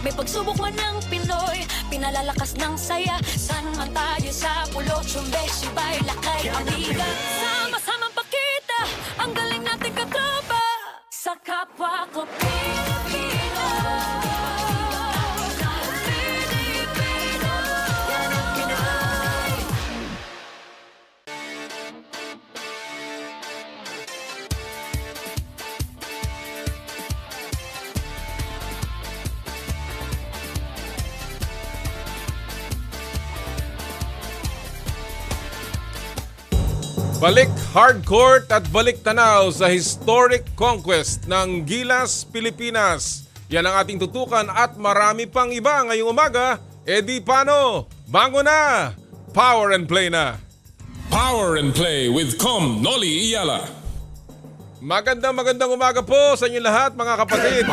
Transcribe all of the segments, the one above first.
May pagsubok man ng Pinoy, pinalalakas ng saya. San man tayo sa pulo, tsumbe, sibay, lakay, amiga. Sama-samang pakita, ang galing natin katropa. Sa kapwa ko Pilipino. Pilipino. Yan ang Pinoy. Balik hardcourt at balik tanaw sa historic conquest ng Gilas, Pilipinas. Yan ang ating tutukan at marami pang iba ngayong umaga. Di paano? Bango na! Power and play na! Power and Play with Noli, Eala. Magandang umaga po sa inyo lahat mga kapatid.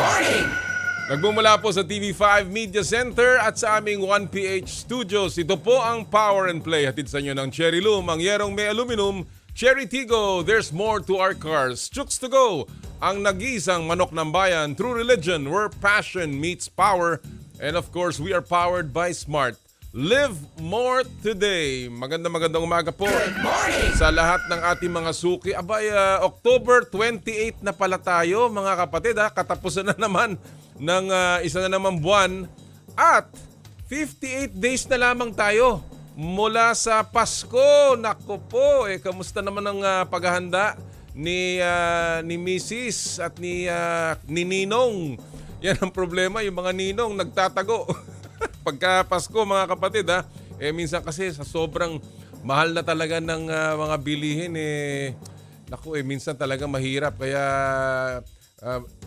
Nagmumula po sa TV5 Media Center at sa aming 1PH Studios. Ito po ang Power and Play. Hatid sa inyo ng Cherry Loom, ang yerong may aluminum. Cherry Tigo, there's more to our cars. Chooks to go, ang nag-iisang manok ng bayan. True religion, where passion meets power. And of course, we are powered by Smart. Live more today. Magandang umaga po sa lahat ng ating mga suki. Abay, October 28 na pala tayo mga kapatid. Katapusan na naman ng isa na naman buwan. At 58 days na lamang tayo mula sa Pasko. Nako po, kamusta naman ang paghahanda ni Mrs. at ni Ninong? Yan ang problema, yung mga ninong nagtatago. Pagka Pasko mga kapatid minsan kasi sa sobrang mahal na talaga ng mga bilihin naku minsan talaga mahirap kaya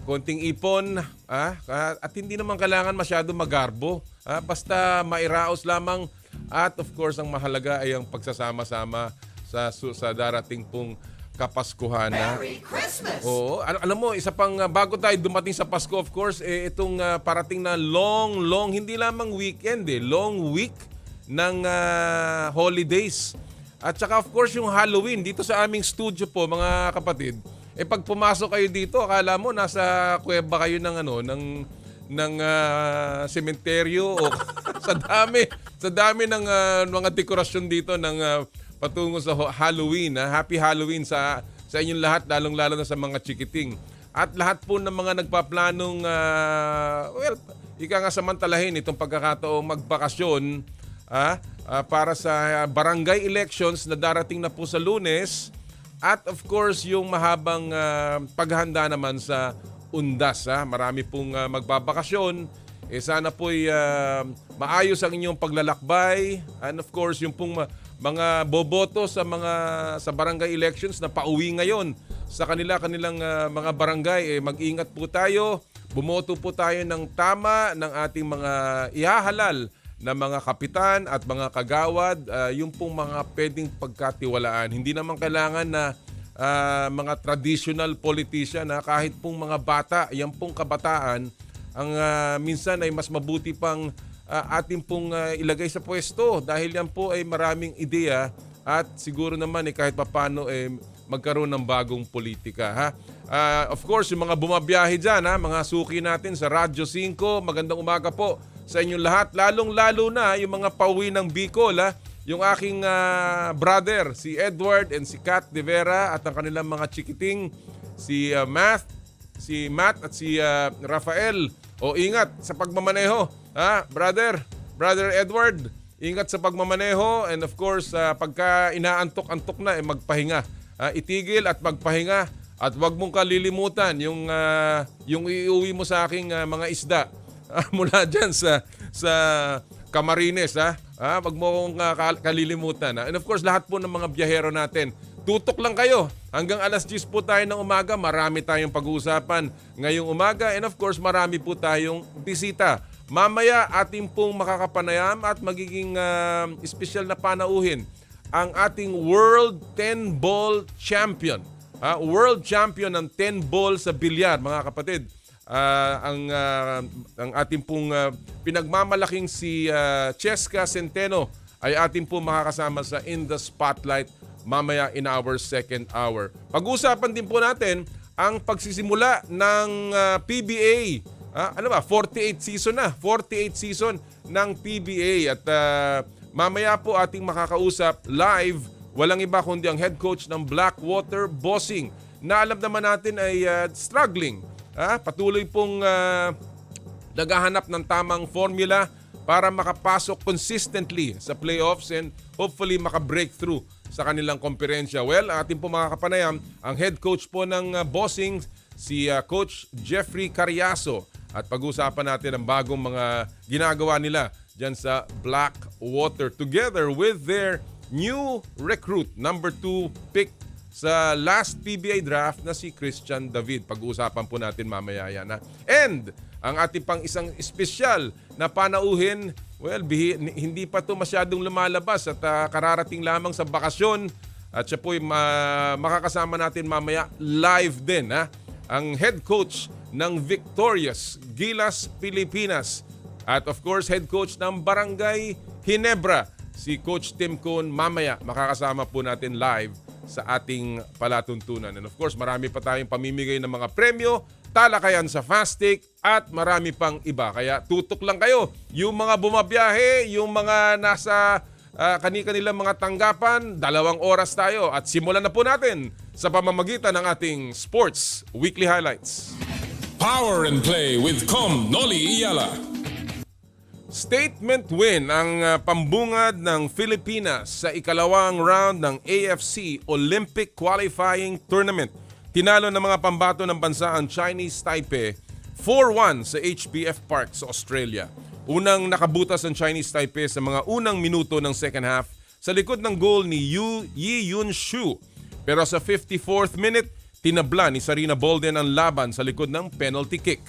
konting ipon at hindi naman kailangan masyado magarbo basta mairaos lamang at of course ang mahalaga ay ang pagsasama-sama sa darating pong Kapaskuhan. Merry Christmas! Oo, alam mo, isa pang bago tayo dumating sa Pasko, of course, itong parating na long, hindi lamang weekend, long week ng holidays. At saka of course yung Halloween dito sa aming studio po, mga kapatid. Pag pumasok kayo dito, akala mo nasa kuweba kayo ng ng sementeryo o sa dami ng mga dekorasyon dito ng patungo sa Halloween. Happy Halloween sa inyong lahat, lalong-lalo na sa mga chikiting. At lahat po ng mga nagpaplanong, ika nga samantalahin itong pagkakataong magbakasyon para sa barangay elections na darating na po sa Lunes. At of course, yung mahabang paghahanda naman sa undas. Marami pong magbabakasyon. Sana po'y maayos ang inyong paglalakbay. And of course, yung pong mga boboto sa barangay elections na pauwi ngayon sa kanilang mga barangay, mag-ingat po tayo. Bumoto po tayo ng tama ng ating mga ihahalal na mga kapitan at mga kagawad, yung pong mga pwedeng pagkatiwalaan. Hindi naman kailangan na mga traditional politician, kahit pong mga bata, yan pong kabataan, ang minsan ay mas mabuti pang ating pong ilagay sa pwesto dahil yan po ay maraming ideya at siguro naman kahit papano magkaroon ng bagong politika. Of course, yung mga bumabiyahe dyan, mga suki natin sa Radyo 5, magandang umaga po sa inyong lahat. Lalong-lalo na yung mga pauwi ng Bicol, yung aking brother, si Edward and si Kat De Vera at ang kanilang mga chikiting, si Matt at si Rafael. O ingat sa pagmamaneho, brother Edward, ingat sa pagmamaneho and of course pagka inaantok-antok na magpahinga. Itigil at magpahinga at wag mong kalilimutan yung iuwi mo sa aking mga isda mula diyan sa Camarines. Wag mo kong kalilimutan. And of course lahat po ng mga biyahero natin, tutok lang kayo. Hanggang alas 10 po tayo ng umaga, marami tayong pag-uusapan ngayong umaga. And of course, marami po tayong bisita. Mamaya, ating pong makakapanayam at magiging espesyal na panauhin ang ating World 10-Ball Champion. World Champion ng 10-ball sa bilyar, mga kapatid. Ang ating pong pinagmamalaking si Cheska Centeno ay ating pong makakasama sa In the Spotlight mamaya in our second hour. Pag-usapan din po natin ang pagsisimula ng PBA ano ba, 48 season na. 48 season ng PBA. At mamaya po ating makakausap live, walang iba kundi ang head coach ng Blackwater Bossing na alam naman natin ay struggling. Patuloy pong naghahanap ng tamang formula para makapasok consistently sa playoffs and hopefully maka-breakthrough sa kanilang komperensya. Well, ating po makakapanayam ang head coach po ng Bossing, si Coach Jeffrey Cariaso. At pag-usapan natin ang bagong mga ginagawa nila dyan sa Blackwater together with their new recruit, number 2 pick sa last PBA draft na si Christian David. Pag-uusapan po natin mamaya yan. And ang ating pang isang espesyal na panauhin, well, hindi pa to masyadong lumalabas at kararating lamang sa bakasyon. At siya po makakasama natin mamaya live din. Ang head coach ng Victorious Gilas, Pilipinas. At of course, head coach ng Barangay Ginebra, si Coach Tim Cone. Mamaya, makakasama po natin live sa ating palatuntunan. And of course, marami pa tayong pamimigay ng mga premyo, talakayan sa Fast Take, at marami pang iba. Kaya tutok lang kayo. Yung mga bumabiyahe, yung mga nasa kani-kanilang mga tanggapan, 2 oras tayo. At simulan na po natin sa pamamagitan ng ating Sports Weekly Highlights. Power and Play with Noli, Eala. Statement win ang pambungad ng Pilipinas sa ikalawang round ng AFC Olympic Qualifying Tournament. Tinalo ng mga pambato ng bansa ang Chinese Taipei 4-1 sa HBF Park sa Australia. Unang nakabutas ang Chinese Taipei sa mga unang minuto ng second half sa likod ng goal ni Yi Yun Shu. Pero sa 54th minute, tinabla ni Sarina Bolden ang laban sa likod ng penalty kick.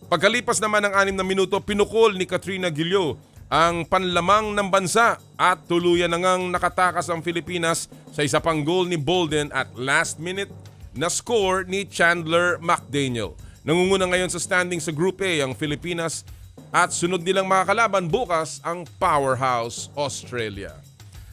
Pagkalipas naman ng 6 na minuto, pinukol ni Katrina Guillot ang panlamang ng bansa at tuluyan na ngang nakatakas ang Pilipinas sa isa pang goal ni Bolden at last minute na score ni Chandler McDaniel. Nangunguna ngayon sa standing sa Group A ang Pilipinas at sunod nilang makakalaban bukas ang powerhouse Australia.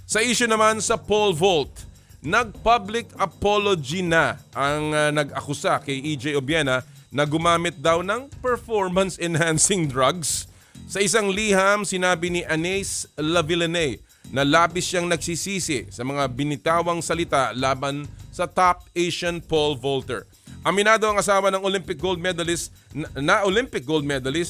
Sa issue naman sa pole vault, nag-public apology na ang nag-akusa kay EJ Obiena na gumamit daw ng performance-enhancing drugs. Sa isang liham, sinabi ni Anais Lavillene na labis siyang nagsisisi sa mga binitawang salita laban sa top Asian pole vaulter. Aminado ang asawa ng Olympic gold medalist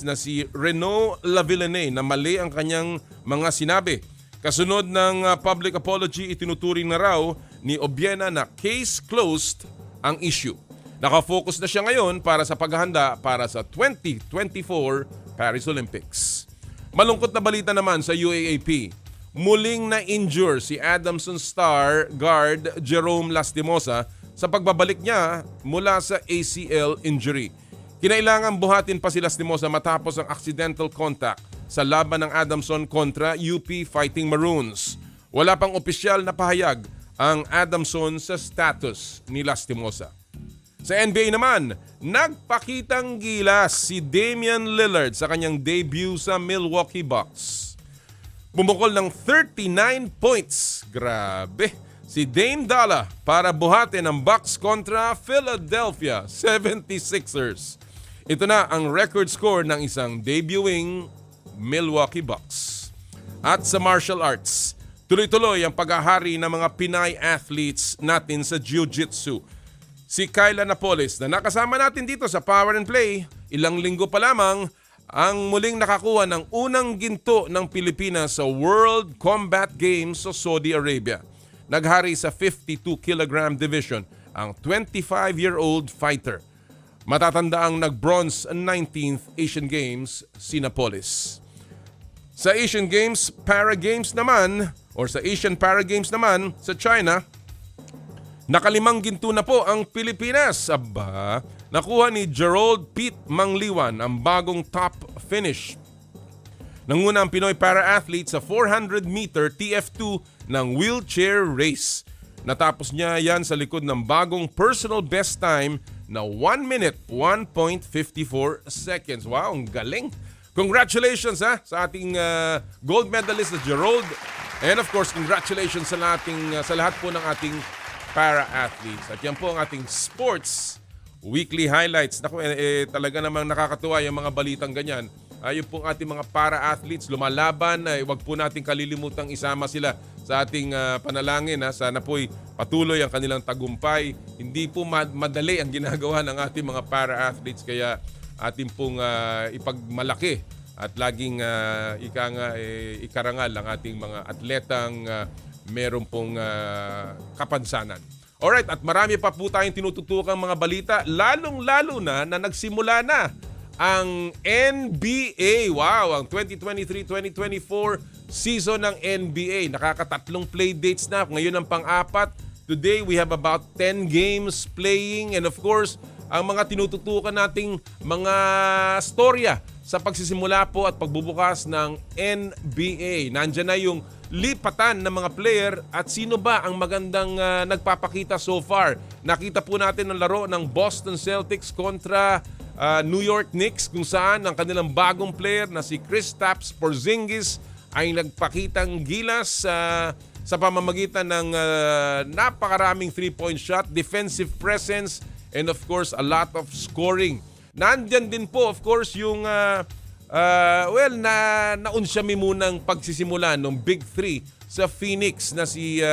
na si Renaud Lavillene na mali ang kanyang mga sinabi. Kasunod ng public apology, itinuturing na raw ni Obiena na case closed ang issue. Nakafocus na siya ngayon para sa paghahanda para sa 2024 Paris Olympics. Malungkot na balita naman sa UAAP. Muling na-injure si Adamson star guard Jerome Lastimosa sa pagbabalik niya mula sa ACL injury. Kinailangan buhatin pa si Lastimosa matapos ang accidental contact sa laban ng Adamson kontra UP Fighting Maroons. Wala pang opisyal na pahayag ang Adamson sa status ni Lastimosa. Sa NBA naman, nagpakitang gilas si Damian Lillard sa kanyang debut sa Milwaukee Bucks. Bumukol ng 39 points. Grabe! Si Dame Dalla para buhatin ang Bucks kontra Philadelphia 76ers. Ito na ang record score ng isang debuting Milwaukee Bucks. At sa martial arts, tuloy-tuloy ang paghahari ng mga Pinay athletes natin sa Jiu-Jitsu. Si Kyla Napoles na nakasama natin dito sa Power and Play, ilang linggo pa lamang ang muling nakakuha ng unang ginto ng Pilipinas sa World Combat Games sa Saudi Arabia. Naghari sa 52 kg division ang 25-year-old fighter. Matatandaang nag-bronze 19th Asian Games si Napoles. Sa Asian Games, Para Games naman, or sa Asian Para Games naman sa China, nakalimang ginto na po ang Pilipinas. Aba, nakuha ni Gerald Pete Mangliwan ang bagong top finish. Nanguna ang Pinoy para-athlete sa 400-meter TF2 ng wheelchair race. Natapos niya yan sa likod ng bagong personal best time na 1 minute 1.54 seconds. Wow, ang galing! Congratulations sa ating gold medalist na Gerald. And of course, congratulations sa lahat po ng ating para-athletes. At yan po ang ating Sports weekly highlights. Naku, talaga namang nakakatuwa yung mga balitang ganyan. Yung pong ating mga para-athletes lumalaban, wag po natin kalilimutang isama sila sa ating panalangin. Sana po'y patuloy ang kanilang tagumpay. Hindi po madali ang ginagawa ng ating mga para-athletes, kaya ating pong ipagmalaki at laging ikarangal ang ating mga atletang meron pong kapansanan. Alright, at marami pa po tayong tinututukang mga balita, lalong-lalo na nagsimula na ang NBA. Wow, ang 2023-2024 season ng NBA. Nakakatatlong play dates na. Ngayon ang pang-apat. Today, we have about 10 games playing. And of course, ang mga tinututukan nating mga storya sa pagsisimula po at pagbubukas ng NBA. Nandiyan na yung lipatan ng mga player at sino ba ang magandang nagpapakita so far. Nakita po natin ang laro ng Boston Celtics kontra New York Knicks, kung saan ang kanilang bagong player na si Kristaps Porzingis ay nagpakitang gilas sa pamamagitan ng napakaraming 3-point shot, defensive presence, and of course a lot of scoring. Nandyan din po of course yung naunsyami munang pagsisimula ng Big Three sa Phoenix na si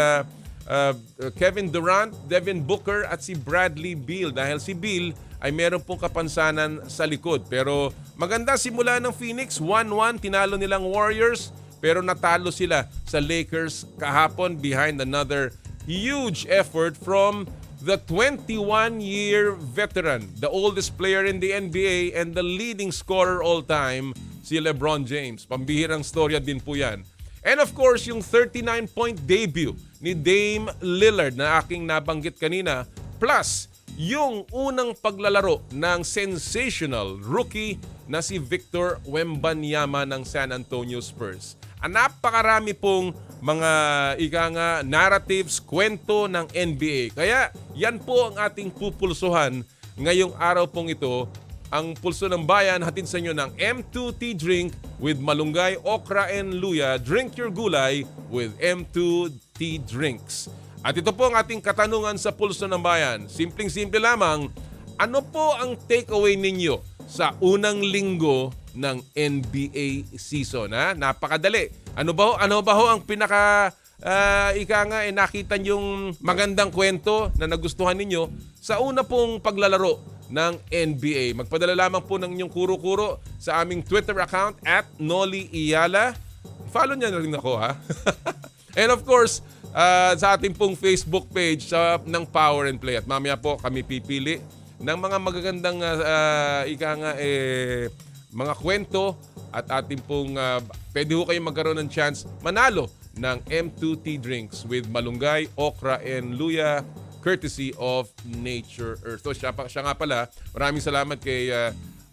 Kevin Durant, Devin Booker at si Bradley Beal, dahil si Beal ay meron pong kapansanan sa likod. Pero maganda simula ng Phoenix, 1-1, tinalo nilang Warriors, pero natalo sila sa Lakers kahapon behind another huge effort from the 21-year veteran, the oldest player in the NBA and the leading scorer all time, si LeBron James. Pambihirang storya din po yan. And of course, yung 39-point debut ni Dame Lillard na aking nabanggit kanina, plus yung unang paglalaro ng sensational rookie na si Victor Wembanyama ng San Antonio Spurs. Napakarami pong mga narratives, kwento ng NBA. Kaya yan po ang ating pupulsuhan ngayong araw pong ito. Ang Pulso ng Bayan hatid sa inyo ng M2 Tea Drink with malunggay, okra and luya. Drink your gulay with M2 Tea Drinks. At ito po ang ating katanungan sa Pulso ng Bayan. Simpleng-simple lamang, ano po ang takeaway ninyo sa unang linggo ng NBA season? Napakadali. Ano ba ho ang pinaka nakita niyong magandang kwento na nagustuhan ninyo sa una pong paglalaro ng NBA? Magpadala lamang po ng inyong kuro-kuro sa aming Twitter account @Noli Eala. Follow niya na rin ako, ha? And of course, sa ating pong Facebook page ng Power and Play. At mamaya po kami pipili ng mga magagandang mga kwento at ating pong pwede ho kayong magkaroon ng chance manalo ng M2 Tea Drinks with malunggay, okra and luya courtesy of Nature Earth. So siya nga pala, maraming salamat kay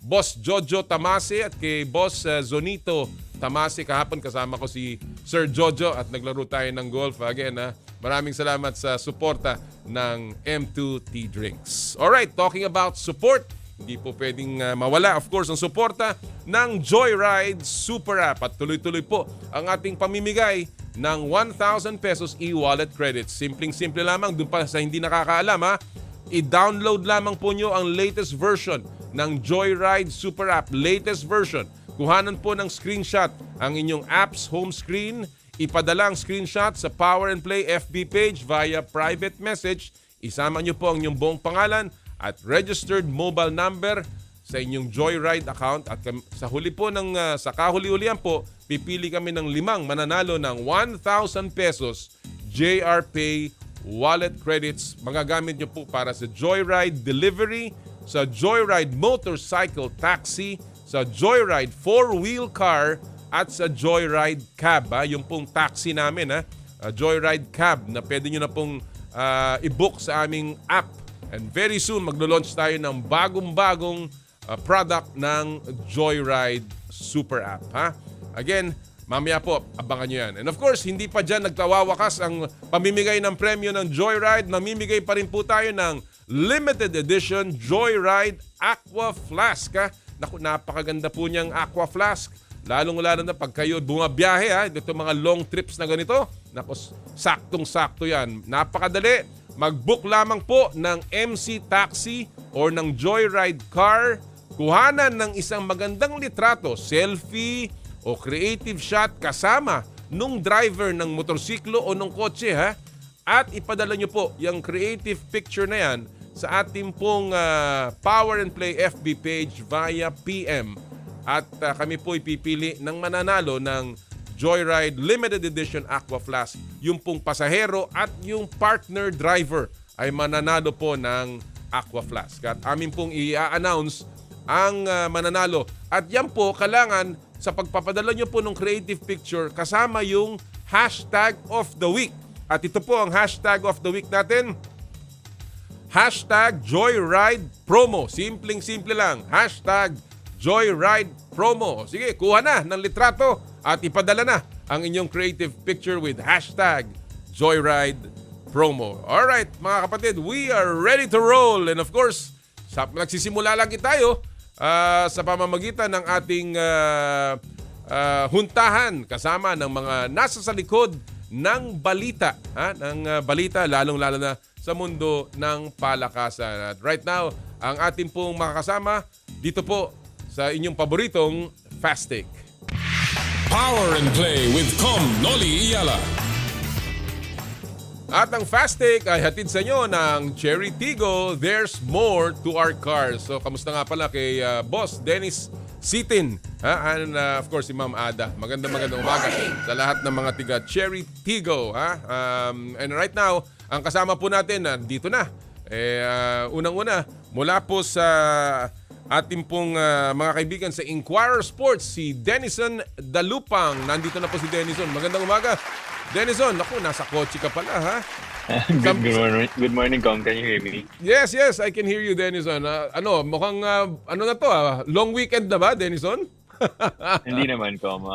Boss Jojo Tamase at kay Boss Zonito Tamase. Kahapon kasama ko si Sir Jojo at naglaro tayo ng golf. Again, maraming salamat sa suporta ng M2 Tea Drinks. Alright, talking about support, hindi po pwedeng mawala, of course, ang suporta ng Joyride Super App. At tuloy-tuloy po ang ating pamimigay ng 1,000 pesos e-wallet credits. Simpleng-simple lamang, doon pa sa hindi nakakaalam, i-download lamang po nyo ang latest version ng Joyride Super App. Latest version. Kuhanan po ng screenshot ang inyong app's home screen. Ipadala ang screenshot sa Power and Play FB page via private message. Isama nyo po ang inyong buong pangalan at registered mobile number sa inyong Joyride account. At sa huli po sa kahuli-hulihan po, pipili kami ng 5 mananalo ng 1,000 pesos JR Pay wallet credits. Magagamit nyo po para sa Joyride Delivery, sa Joyride Motorcycle Taxi, sa Joyride 4-wheel car at sa Joyride Cab. Yung pong taxi namin, Joyride Cab na pwede nyo na pong i-book sa aming app. And very soon, maglo-launch tayo ng bagong-bagong product ng Joyride Super App. Again, mamaya po, abangan nyo yan. And of course, hindi pa dyan nagtawawakas ang pamimigay ng premyo ng Joyride. Mamimigay pa rin po tayo ng limited edition Joyride Aqua Flask. Naku, napakaganda po niyang Aqua Flask. Lalong-lalo na pag kayo bumabiyahe, ito mga long trips na ganito. Naku, saktong-sakto yan. Napakadali. Mag-book lamang po ng MC Taxi or ng Joyride car, kuhanan ng isang magandang litrato, selfie o creative shot kasama nung driver ng motorsiklo o nung kotse ha. At ipadala nyo po yung creative picture na yan sa ating pong Power and Play FB page via PM. At kami po ipipili ng mananalo ng Joyride Limited Edition Aqua Flask. Yung pong pasahero at yung partner driver ay mananalo po ng Aqua Flask. At amin pong i-announce ang mananalo. At yan po, kailangan sa pagpapadala nyo po ng creative picture kasama yung hashtag of the week. At ito po ang hashtag of the week natin. Hashtag Joyride Promo. Simpleng-simple lang. Hashtag Joyride Promo. Sige, kuha na ng litrato at ipadala na ang inyong creative picture with hashtag Joyride Promo. Alright, mga kapatid, we are ready to roll. And of course, nagsisimula lang tayo sa pamamagitan ng ating huntahan kasama ng mga nasa sa likod ng balita. Ng balita, lalong-lalo na sa mundo ng palakasan. At right now, ang ating pong makakasama dito po sa inyong paboritong Fast Take. Power and Play with Noli, Eala. At ang Fast Take ay hatid sa inyo ng Cherry Tigo, There's More to Our Cars. So, kamusta nga pala kay Boss Dennis Sitin, and of course si Ma'am Ada. Magandang umaga sa lahat ng mga tiga Cherry Tigo. And right now, ang kasama po natin dito na. Unang-una, mula po sa ating pong mga kaibigan sa Inquirer Sports, si Denison Dalupang. Nandito na po si Denison. Magandang umaga. Denison, naku, nasa kotse ka pala, ha? Good morning, Kong. Can you hear me? Yes, I can hear you, Denison. Mukhang, long weekend na ba, Denison? Hindi naman, Kong.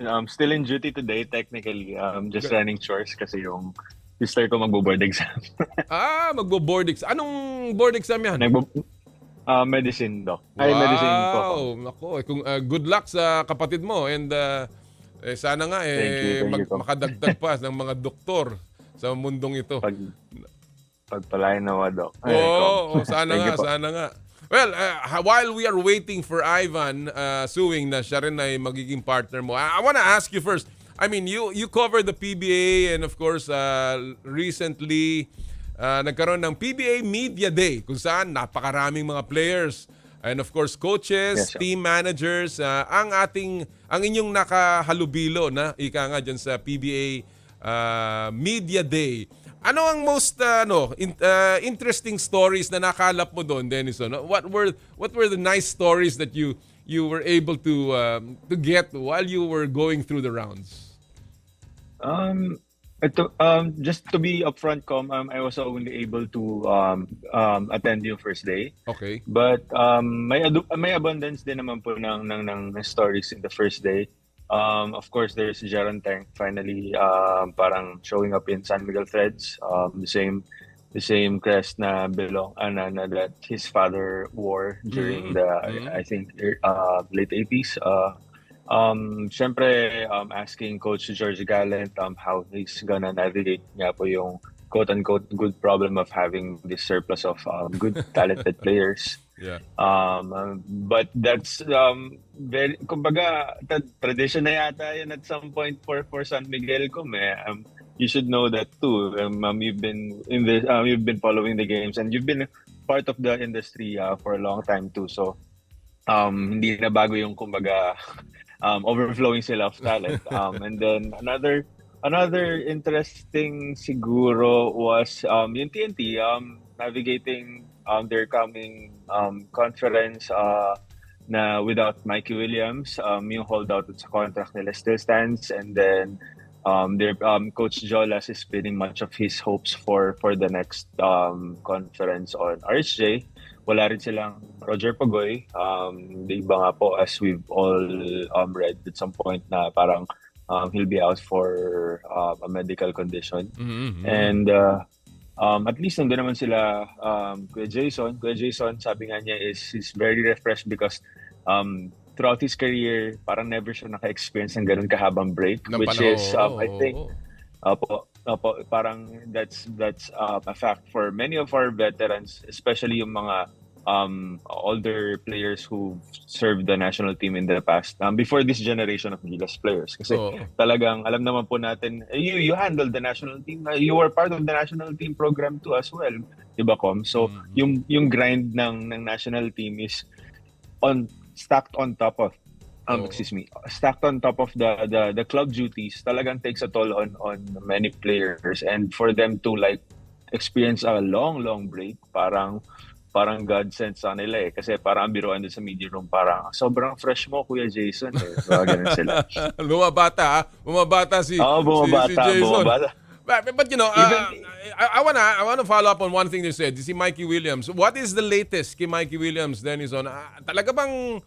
I'm still in duty today, technically. Just running chores kasi yung sister ko magbo-board exam. Magbo-board exam. Anong board exam yan? Medicine, Doc. Wow. Medicine po. Nako, good luck sa kapatid mo and sana nga Thank you, makadagdag pa ng mga doktor sa mundong ito. Pagpalain nawa, Doc. Sana nga. Well, while we are waiting for Ivan suing na siya rin ay magiging partner mo, I wanna ask you first. I mean, you covered the PBA and of course recently nagkaroon ng PBA Media Day kung saan napakaraming mga players and of course coaches, team managers, ang inyong nakahalubilo na ika nga dyan sa PBA Media Day. Ano ang most interesting stories na nakalap mo doon, Denison? What were the nice stories that you were able to get while you were going through the rounds? Just to be upfront, I was only able to attend yung first day. Okay. But may abundance din naman po ng stories in the first day. Of course, there's Jaron Tank finally parang showing up in San Miguel Threads, the same crest na belong that his father wore during I think late 80s. Syempre, asking Coach George Gallant how he's gonna navigate nga po yung quote-unquote good problem of having this surplus of good talented players. Yeah. But that's very, kumbaga, tradition na yata yun at some point for San Miguel you should know that too. You've been you've been following the games and you've been part of the industry for a long time too. So hindi na bago yung kumbaga overflowing sila of talent. And then another interesting siguro was yung TNT navigating their coming conference na without Mikey Williams, yung holdout sa contract nila still stands, and then their Coach Jolas is pinning much of his hopes for the next conference on RSJ. Wala rin silang Roger Pagoy. The iba nga po, as we've all read at some point, na parang he'll be out for a medical condition. Mm-hmm. And at least nandun naman sila Kuya Jason, sabi nga niya is very refreshed because throughout his career, parang never siya naka-experience ng ganun kahabang break. Which is, I think, parang that's a fact for many of our veterans, especially yung mga older players who served the national team in the past, before this generation of Gilas players. Kasi Oo. talagang alam naman po natin, you handled the national team, you were part of the national team program too as well, di ba, Com? So yung grind ng national team is stacked on top of Oo. stacked on top of the club duties. Talagang takes a toll on many players, and for them to like experience a long break, parang God sent sa nila eh. Kasi parang biruan din sa media room, parang sobrang fresh mo, Kuya Jason eh. So ganun sila. Bumabata ha? Bumabata si Jason. Bumabata. But you know, Even- I wanna follow up on one thing you said. Si Mikey Williams. What is the latest kay Mikey Williams, Denison? Talaga bang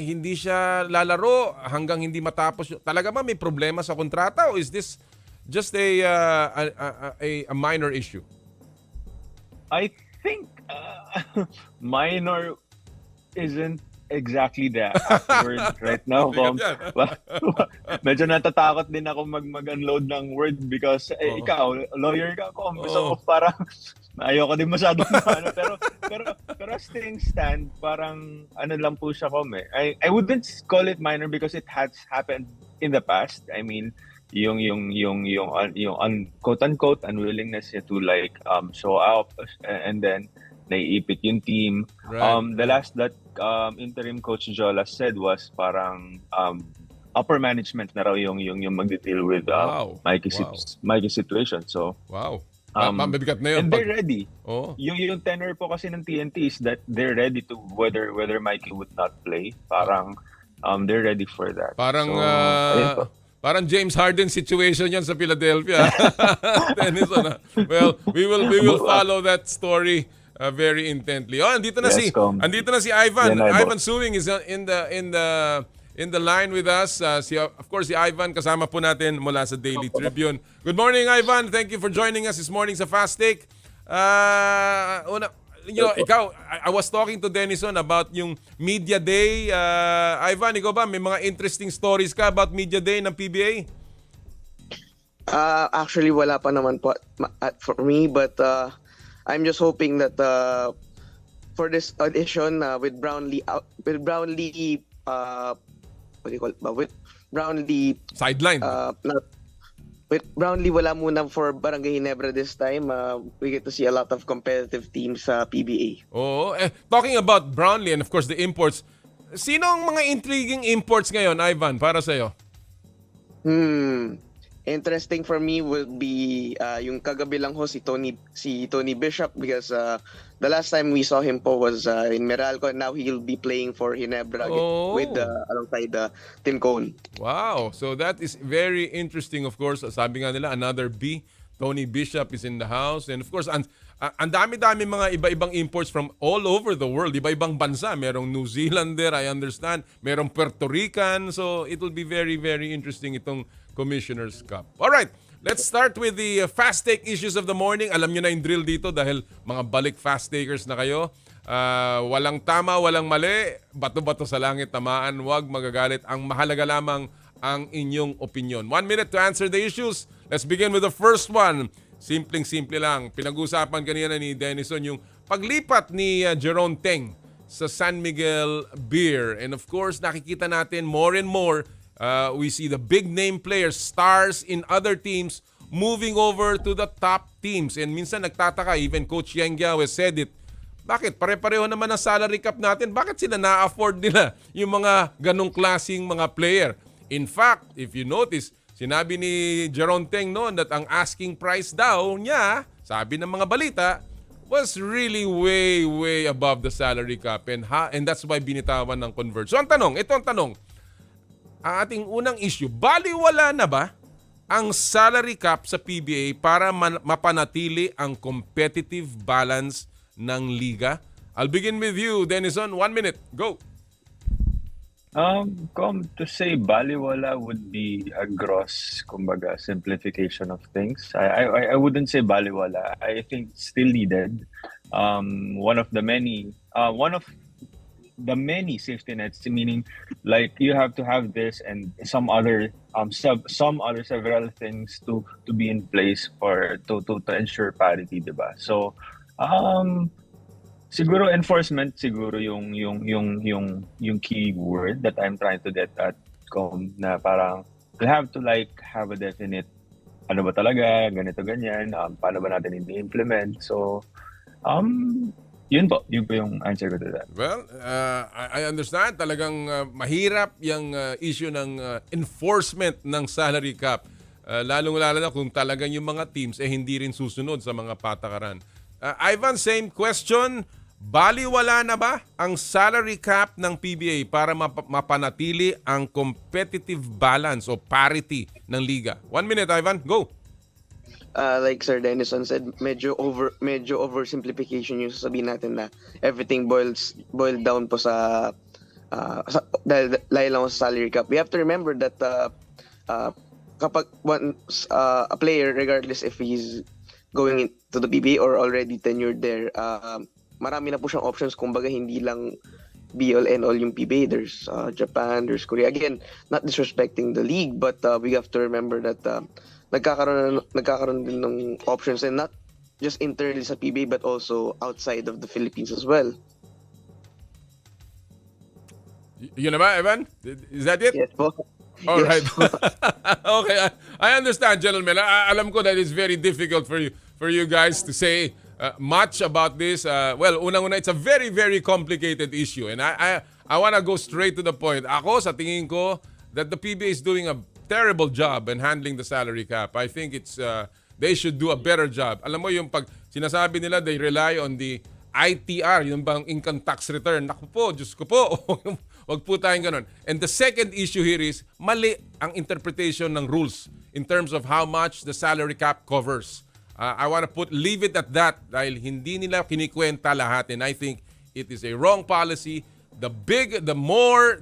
hindi siya lalaro hanggang hindi matapos? Talaga ba may problema sa kontrata, o is this just a minor issue? I think minor isn't exactly the apt word right now. Medyo natatakot din ako mag-unload ng word because ikaw, lawyer ka, Kom. So parang ayoko din masyadong pero as things stand, parang ano lang po siya, Kom eh. I wouldn't call it minor because it has happened in the past. I mean, yung quote unquote unwillingness niya to like show up, and then naiipit yung team. The last that interim coach Jola said was parang upper management na raw yung magde-deal with Mikey's situation. So wow. Mabigat na yun. And they're ready. Oh. Yung tenor po kasi ng TNT is that they're ready to whether Mikey would not play. Parang they're ready for that. Parang so, parang James Harden situation yan sa Philadelphia. Denison, well, we will follow that story very intently. Oh, andito na si Ivan. Ivan Suing is in the line with us. Of course, si Ivan kasama po natin mula sa Daily Tribune. Good morning, Ivan. Thank you for joining us this morning sa Fast Take. Ikaw, I was talking to Denison about yung Media Day. Ivan, ikaw ba, may mga interesting stories ka about Media Day ng PBA? Actually, wala pa naman po for me, but I'm just hoping that for this audition with Brownlee, what do you call it? With Brownlee Sideline. With Brownlee, wala muna for Barangay Ginebra this time. We get to see a lot of competitive teams sa PBA. Oo. Talking about Brownlee and of course the imports, sino ang mga intriguing imports ngayon, Ivan, para sa'yo? Interesting for me would be yung kagabi lang ho si Tony Bishop, because the last time we saw him po was in Meralco, and now he'll be playing for Ginebra with alongside Tim Cone. Wow. So that is very interesting, of course. Sabi nga nila, another B. Tony Bishop is in the house. And of course, ang dami-dami mga iba-ibang imports from all over the world. Iba-ibang bansa. Merong New Zealander, I understand. Merong Puerto Rican. So it will be very, very interesting itong Commissioner's Cup. Alright, let's start with the fast take issues of the morning. Alam nyo na yung drill dito dahil mga balik fast takers na kayo. Walang tama, walang mali. Bato-bato sa langit, tamaan. Huwag magagalit. Ang mahalaga lamang ang inyong opinion. 1 minute to answer the issues. Let's begin with the first one. Simpleng-simple lang. Pinag-usapan kanina ni Denison yung paglipat ni Jerome Teng sa San Miguel Beer. And of course, nakikita natin more and more, we see the big name players, stars in other teams moving over to the top teams. And minsan nagtataka, even Coach Yang Giao said it, bakit? Pare-pareho naman ang salary cap natin. Bakit sila na-afford nila yung mga ganong klaseng mga player? In fact, if you notice, sinabi ni Jerome Teng noon that ang asking price daw niya, sabi ng mga balita, was really way, way above the salary cap. And that's why binitawan ng convert. So ang tanong, ito ang tanong. Ang ating unang issue, baliwala na ba ang salary cap sa PBA para mapanatili ang competitive balance ng liga? I'll begin with you, Denison. 1 minute. Go. To say baliwala would be a gross, kumbaga, simplification of things. I wouldn't say baliwala. I think still needed. One of the many safety nets, meaning like you have to have this and some other some other several things to be in place for to ensure parity, diba? So siguro enforcement siguro yung key word that I'm trying to get at, na parang we have to like have a definite ano ba talaga, ganito ganyan, paano ba natin i-implement. So yun po yung answer ko to that. Well, I understand. Talagang mahirap yung issue ng enforcement ng salary cap. Lalong-lalo na kung talagang yung mga teams hindi rin susunod sa mga patakaran. Ivan, same question. Baliwala na ba ang salary cap ng PBA para mapanatili ang competitive balance o parity ng liga? 1 minute, Ivan. Go! Like Sir Denison said, medyo oversimplification yung sasabihin natin na everything boiled down po dahil lang sa salary cap. We have to remember that kapag once a player, regardless if he's going into the PBA or already tenured there, marami na po siyang options. Kumbaga hindi lang be all and all yung PBA. There's Japan, there's Korea. Again, not disrespecting the league, but we have to remember that nagkakaroon din ng options, and not just internally sa PBA but also outside of the Philippines as well. Yun na ba, Evan? Is that it? Yes po. All Yes right. po. Okay, I understand, gentlemen. Alam ko that it's very difficult for you guys to say much about this. Well, unang-una, it's a very, very complicated issue. And I want to go straight to the point. Ako, sa tingin ko, that the PBA is doing a terrible job in handling the salary cap. I think they should do a better job. Alam mo, yung pag sinasabi nila, they rely on the ITR, yung bang income tax return. Naku po, Diyos ko po. Wag po tayong ganun. And the second issue here is, mali ang interpretation ng rules in terms of how much the salary cap covers. I want to leave it at that dahil hindi nila kinikwenta lahat, and I think it is a wrong policy. The more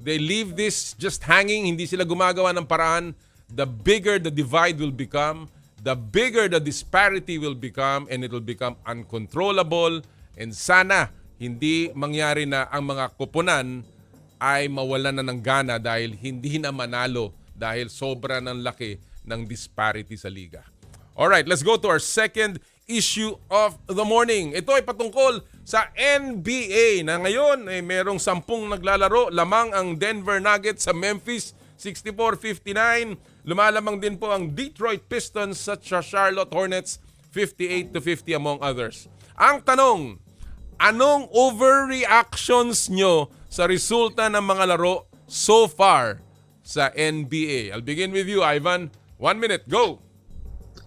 they leave this just hanging, hindi sila gumagawa ng paraan, the bigger the divide will become, the bigger the disparity will become, and it will become uncontrollable. And sana hindi mangyari na ang mga koponan ay mawalan na ng gana dahil hindi na manalo dahil sobra ng laki ng disparity sa liga. Alright, let's go to our second issue of the morning. Ito ay patungkol sa NBA na ngayon ay merong 10 naglalaro. Lamang ang Denver Nuggets sa Memphis, 64-59. Lumalamang din po ang Detroit Pistons sa Charlotte Hornets, 58-50 among others. Ang tanong, anong overreactions nyo sa resulta ng mga laro so far sa NBA? I'll begin with you, Ivan. 1 minute, go!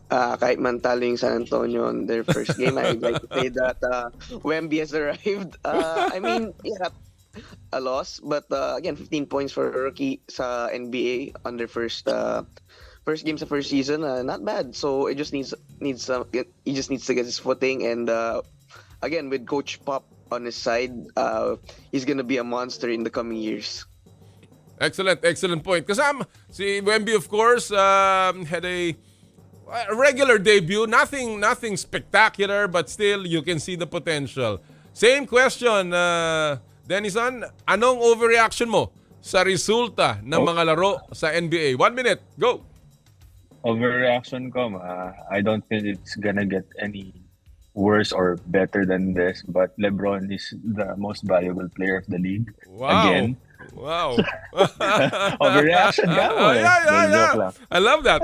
Kahit man talo yung San Antonio on their first game, I'd like to say that Wemby has arrived. I mean, yeah, a loss, but again, 15 points for a rookie sa NBA on their first game sa first season. Not bad. So it just he just needs to get his footing, and again, with Coach Pop on his side, he's gonna be a monster in the coming years. Excellent point. Kasama si Wemby, of course, had a regular debut, nothing spectacular, but still you can see the potential. Same question, Denison, anong overreaction mo sa resulta ng mga laro sa NBA? 1 minute, go! Overreaction ko, I don't think it's gonna get any worse or better than this, but LeBron is the most valuable player of the league. Wow. Again. Wow. Overreaction ka mo. Yeah. I love that.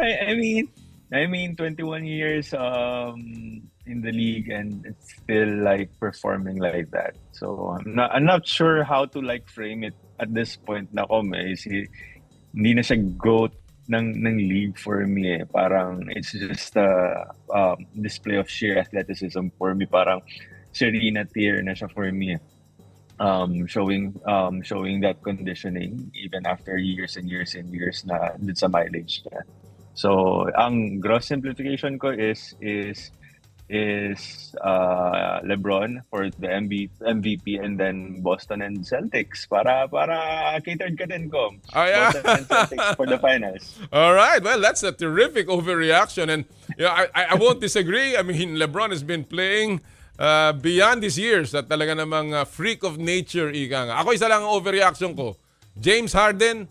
I mean, 21 years in the league, and it's still like performing like that. So I'm not sure how to like frame it at this point. Na hindi na siya GOAT ng league for me. Parang it's just a display of sheer athleticism for me. Parang Serena tier na siya for me. Showing that conditioning even after years and years and years na dun sa mileage niya. So, ang gross simplification ko is LeBron for the MVP, and then Boston and Celtics para catered ka din ko. Oh, yeah. Boston and Celtics for the finals. All right. Well, that's a terrific overreaction, and I won't disagree. I mean, LeBron has been playing beyond these years at talaga namang freak of nature, ika nga. Ako isa lang ang overreaction ko. James Harden,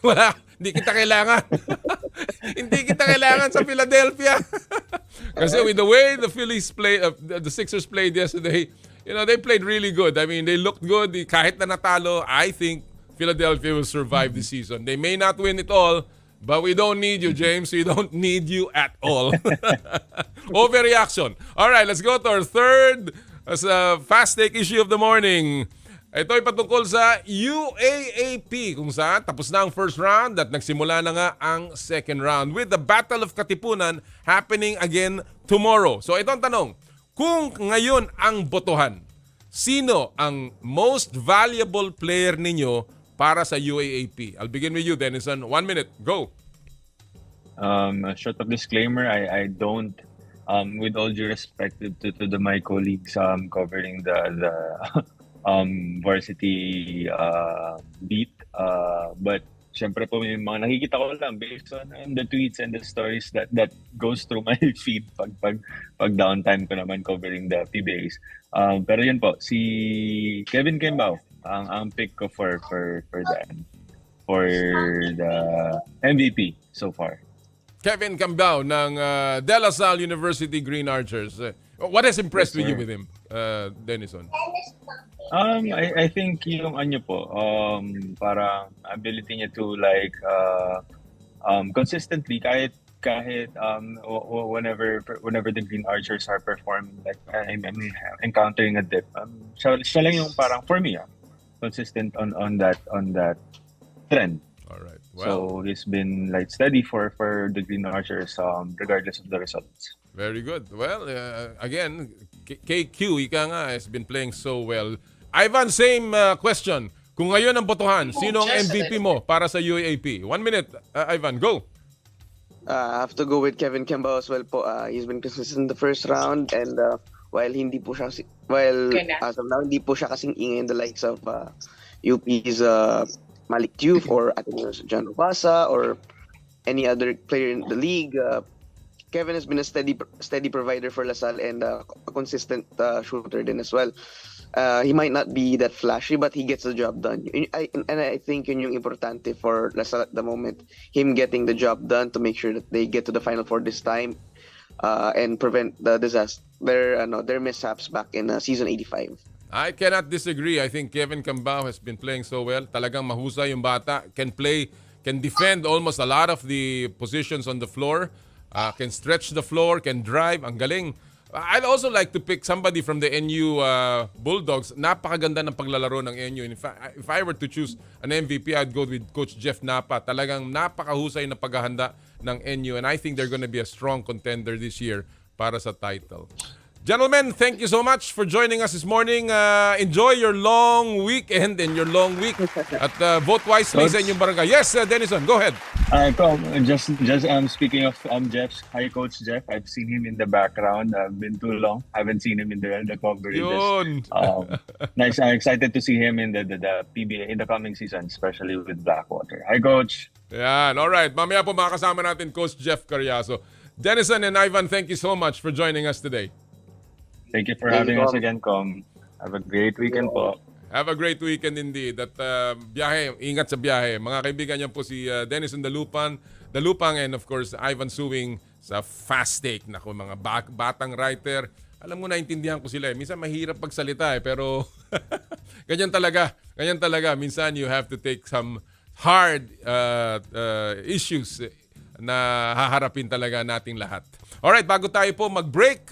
wala, hindi kita kailangan. Hindi kita kailangan sa Philadelphia. Kasi with the way the Phillies play, the Sixers played yesterday, they played really good. I mean, they looked good. Kahit na natalo, I think Philadelphia will survive this season. They may not win it all, but we don't need you, James. We don't need you at all. Overreaction. All right, let's go to our third fast take issue of the morning. Ito ay patungkol sa UAAP kung saan tapos na ang first round at nagsimula na nga ang second round with the Battle of Katipunan happening again tomorrow. So ito ang tanong, kung ngayon ang botohan, sino ang most valuable player ninyo para sa UAAP? I'll begin with you, Denison. 1 minute. Go. Short of disclaimer, I don't, with all due respect to my colleagues covering the varsity beat, but syempre po yung mga nakikita ko lang based on the tweets and the stories that goes through my feed pag downtime ko naman covering the PBAs. Pero yun po, si Kevin Kembao ang pick ko for the MVP so far. Kevin Kembao ng De La Salle University Green Archers. What has impressed with you with him, Denison? I think yung po, parang ability niya to consistently kahit whenever the Green Archers are performing, encountering a dip, siya lang yung parang for me consistent on that trend. All right. So he's been steady for the Green Archers regardless of the results. Very good. Well, again, KQ, ika nga, has been playing so well. Ivan, same question. Kung ngayon ang botohan, sino ang MVP mo para sa UAAP? 1 minute, Ivan, go. I have to go with Kevin Kembao as well po. He's been consistent in the first round, and while as of now hindi po siya kasing ingay in the likes of UP's Malik Diouf or John Obasa or any other player in the league. Kevin has been a steady provider for LaSalle and a consistent shooter din as well. He might not be that flashy, but he gets the job done. I think yun yung importante for LaSalle at the moment. Him getting the job done to make sure that they get to the Final Four this time and prevent the disaster, their mishaps back in season 85. I cannot disagree. I think Kevin Kembao has been playing so well. Talagang mahusay yung bata. Can defend almost a lot of the positions on the floor. Can stretch the floor, can drive. Ang galing. I'd also like to pick somebody from the NU Bulldogs. Napakaganda ng paglalaro ng NU. In fact, if I were to choose an MVP, I'd go with Coach Jeff Napa. Talagang napakahusay na paghahanda ng NU. And I think they're gonna be a strong contender this year para sa title. Gentlemen, thank you so much for joining us this morning. Enjoy your long weekend and your long week. At vote wisely sa inyong barangay. Yes, Denison, go ahead. Just speaking of Jeff, hi Coach Jeff. I've seen him in the background. Been too long. Haven't seen him in the coverage. Yun. Nice. I'm excited to see him in the PBA in the coming season, especially with Blackwater. Hi Coach. Yan, all right. Mamaya po makakasama natin Coach Jeff Carriazo. Denison and Ivan, thank you so much for joining us today. Thank you for having us again, Com. Have a great weekend po. Have a great weekend indeed. At biyahe, ingat sa biyahe. Mga kaibigan niyan po si Denison Dalupang, and of course Ivan Suwing sa Fast Take. Naku, mga batang writer. Alam mo, naintindihan ko sila. Minsan mahirap pagsalita pero ganyan talaga. Minsan you have to take some hard issues na haharapin talaga nating lahat. Alright, bago tayo po mag-break,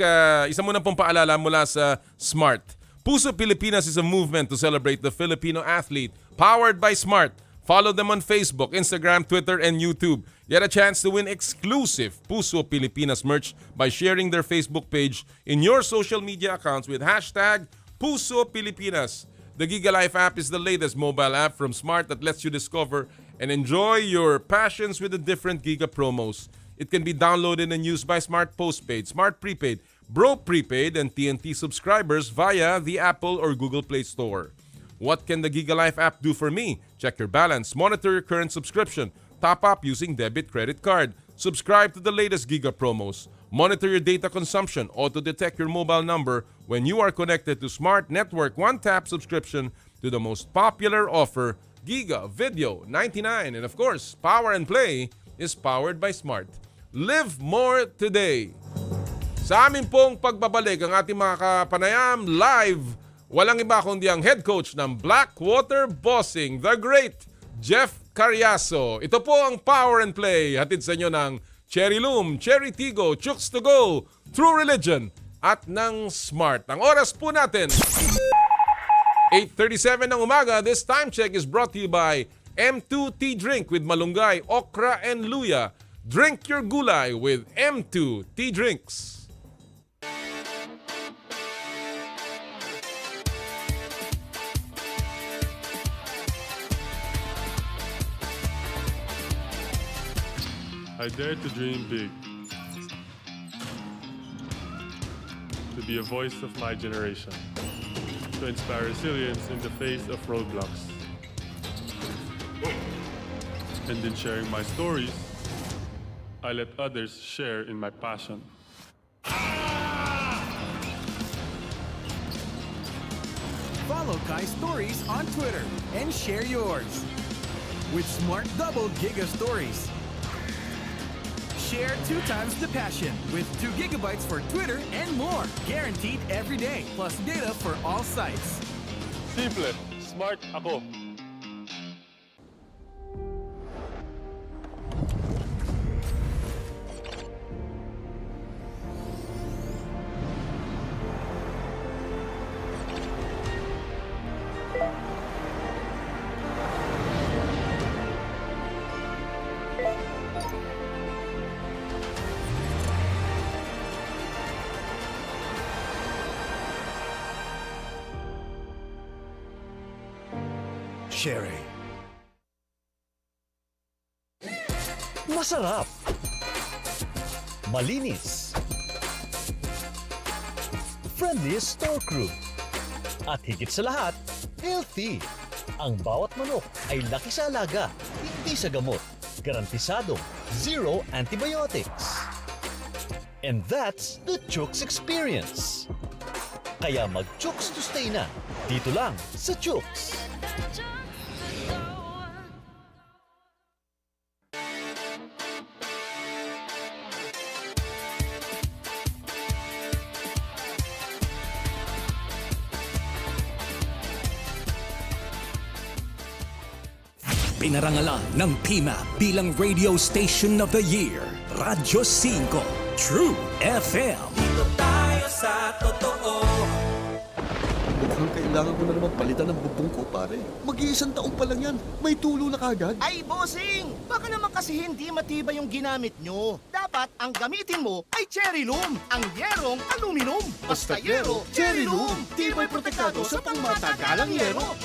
isa muna pong paalala mula sa Smart. Puso Pilipinas is a movement to celebrate the Filipino athlete, powered by Smart. Follow them on Facebook, Instagram, Twitter, and YouTube. Get a chance to win exclusive Puso Pilipinas merch by sharing their Facebook page in your social media accounts with hashtag Puso Pilipinas. The Giga Life app is the latest mobile app from Smart that lets you discover and enjoy your passions with the different Giga promos. It can be downloaded and used by Smart Postpaid, Smart Prepaid, Bro Prepaid, and TNT subscribers via the Apple or Google Play Store. What can the Giga Life app do for me? Check your balance, monitor your current subscription, top up using debit credit card, subscribe to the latest Giga promos, Monitor your data consumption. Auto-detect your mobile number when you are connected to Smart Network one-tap subscription to the most popular offer, Giga Video 99. And of course, Power and Play is powered by Smart. Live more today. Sa amin pong pagbabalik ang ating mga kapanayam live, walang iba kundi ang head coach ng Blackwater Bossing, the great Jeff Carriazo. Ito po ang Power and Play, hatid sa inyo ng Cherry Loom, Cherry Tigo, Chooks to Go, True Religion at ng Smart. Ang oras po natin, 8:37 ng umaga. This time check is brought to you by M2 Tea Drink with malunggay, okra and luya. Drink your gulay with M2 Tea Drinks. I dare to dream big, to be a voice of my generation, to inspire resilience in the face of roadblocks. And in sharing my stories, I let others share in my passion. Follow Kai's stories on Twitter and share yours with Smart Double Giga Stories. Share 2 times the passion with 2 gigabytes for Twitter and more. Guaranteed every day, plus data for all sites. Simple, smart ako. Sherry. Masarap. Malinis. Friendly store crew. At higit sa lahat, healthy. Ang bawat manok ay laki sa alaga, hindi sa gamot. Garantisado, zero antibiotics. And that's the Chooks experience. Kaya mag-Chooks to stay na. Dito lang sa Chooks. Pinarangalan ng PIMA bilang Radio Station of the Year, Radyo 5, True FM. Dito tayo sa totoo. Mukhang kailangan ko na naman palitan ng bubong ko, pare. Mag-iisang taon pa lang yan. May tulo na kagad. Ay, bossing! Baka naman kasi hindi matibay yung ginamit nyo. Dapat ang gamitin mo ay Cherry Loom, ang yerong aluminum. Basta yero, Cherry Loom. Tibay protektado sa pangmatagalang yero.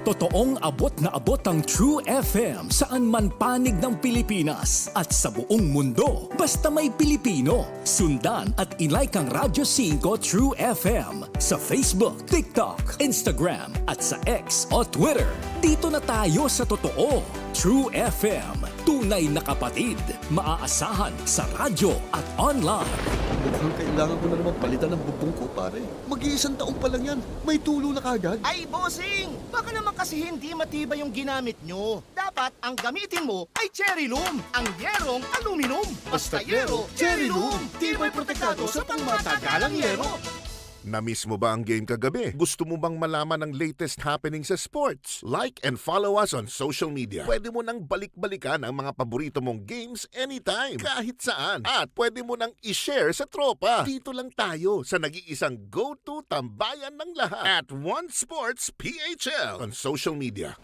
Totoong abot na abot ang True FM saan man panig ng Pilipinas at sa buong mundo. Basta may Pilipino, sundan at ilike ang Radyo 5 True FM sa Facebook, TikTok, Instagram at sa X o Twitter. Dito na tayo sa totoo. True FM, tunay na kapatid, maaasahan sa radyo at online. Mukhang kailangan ko na naman palitan ng bubong ko, pare. Mag-iisang taon pa lang yan. May tulo na kagad. Ay, bossing! Baka naman kasi hindi matibay yung ginamit nyo. Dapat ang gamitin mo ay Cherry Loom, ang yerong aluminum. Basta yero, Cherry Loom. Tibay protektado sa pangmatagalang yero. Na-miss mo ba ang game kagabi? Gusto mo bang malaman ang latest happening sa sports? Like and follow us on social media. Pwede mo nang balik-balikan ang mga paborito mong games anytime, kahit saan. At pwede mo nang i-share sa tropa. Dito lang tayo sa nag-iisang go-to tambayan ng lahat at One Sports PHL on social media.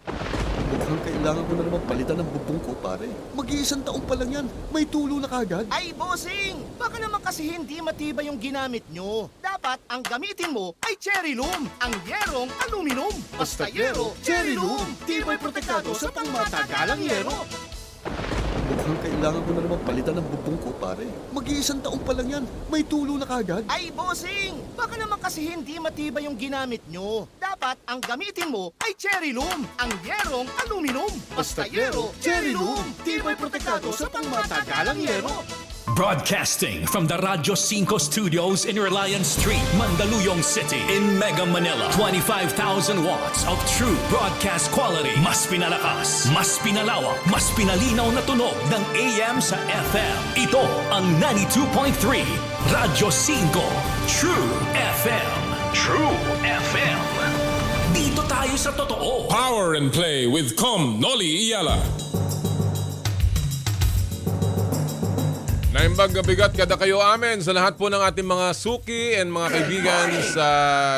Mukhang kailangan ko na naman palitan ng bubong ko, pare. Mag-iisang taon pa lang yan. May tulo na kagad. Ay, bossing! Baka naman kasi hindi matibay yung ginamit nyo. Dapat ang gamitin mo ay Cherry Loom, ang yerong aluminum. Basta yero, Cherry Loom. Tibay protektado sa pangmatagalang yero. Mukhang kailangan ko na naman palitan ng bubong ko, pare. Mag-iisang taon pa lang yan. May tulo na kagad. Ay, bossing! Baka naman kasi hindi matibay yung ginamit nyo. Dapat ang gamitin mo ay Cherry Loom, ang yerong aluminum. Basta yero, Cherry Loom. Tibay protektado sa pangmatagalang yero. Broadcasting from the Radyo 5 studios in Reliance Street, Mandaluyong City, in Mega Manila. 25,000 watts of true broadcast quality. Mas pinalakas, mas pinalawak, mas pinalinaw na tunog ng AM sa FM. Ito ang 92.3 Radyo 5 True FM. True FM. Dito tayo sa totoo. Power and Play with Noli, Eala. Naimbag bigat kada kayo amin sa lahat po ng ating mga suki and mga kaibigan sa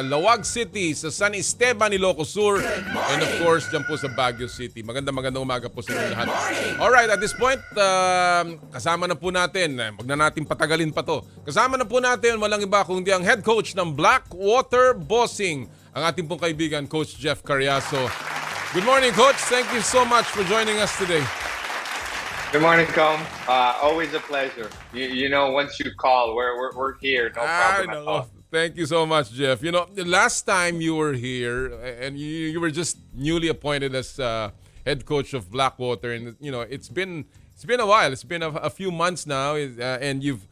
Lawag City, sa San Esteban, Ilocos Sur, and of course, dyan po sa Baguio City. Magandang umaga po sa inyo lahat. Alright, at this point, kasama na po natin, wag na natin patagalin pa to, kasama na po natin, walang iba kundi ang head coach ng Blackwater Bossing, ang ating pong kaibigan, Coach Jeff Carriazo. Good morning, Coach. Thank you so much for joining us today. Good morning, Com. Always a pleasure. You know, once you call, we're here. No problem at all. Thank you so much, Jeff. You know, the last time you were here, and you were just newly appointed as head coach of Blackwater, and you know, it's been a while. It's been a few months now, and you've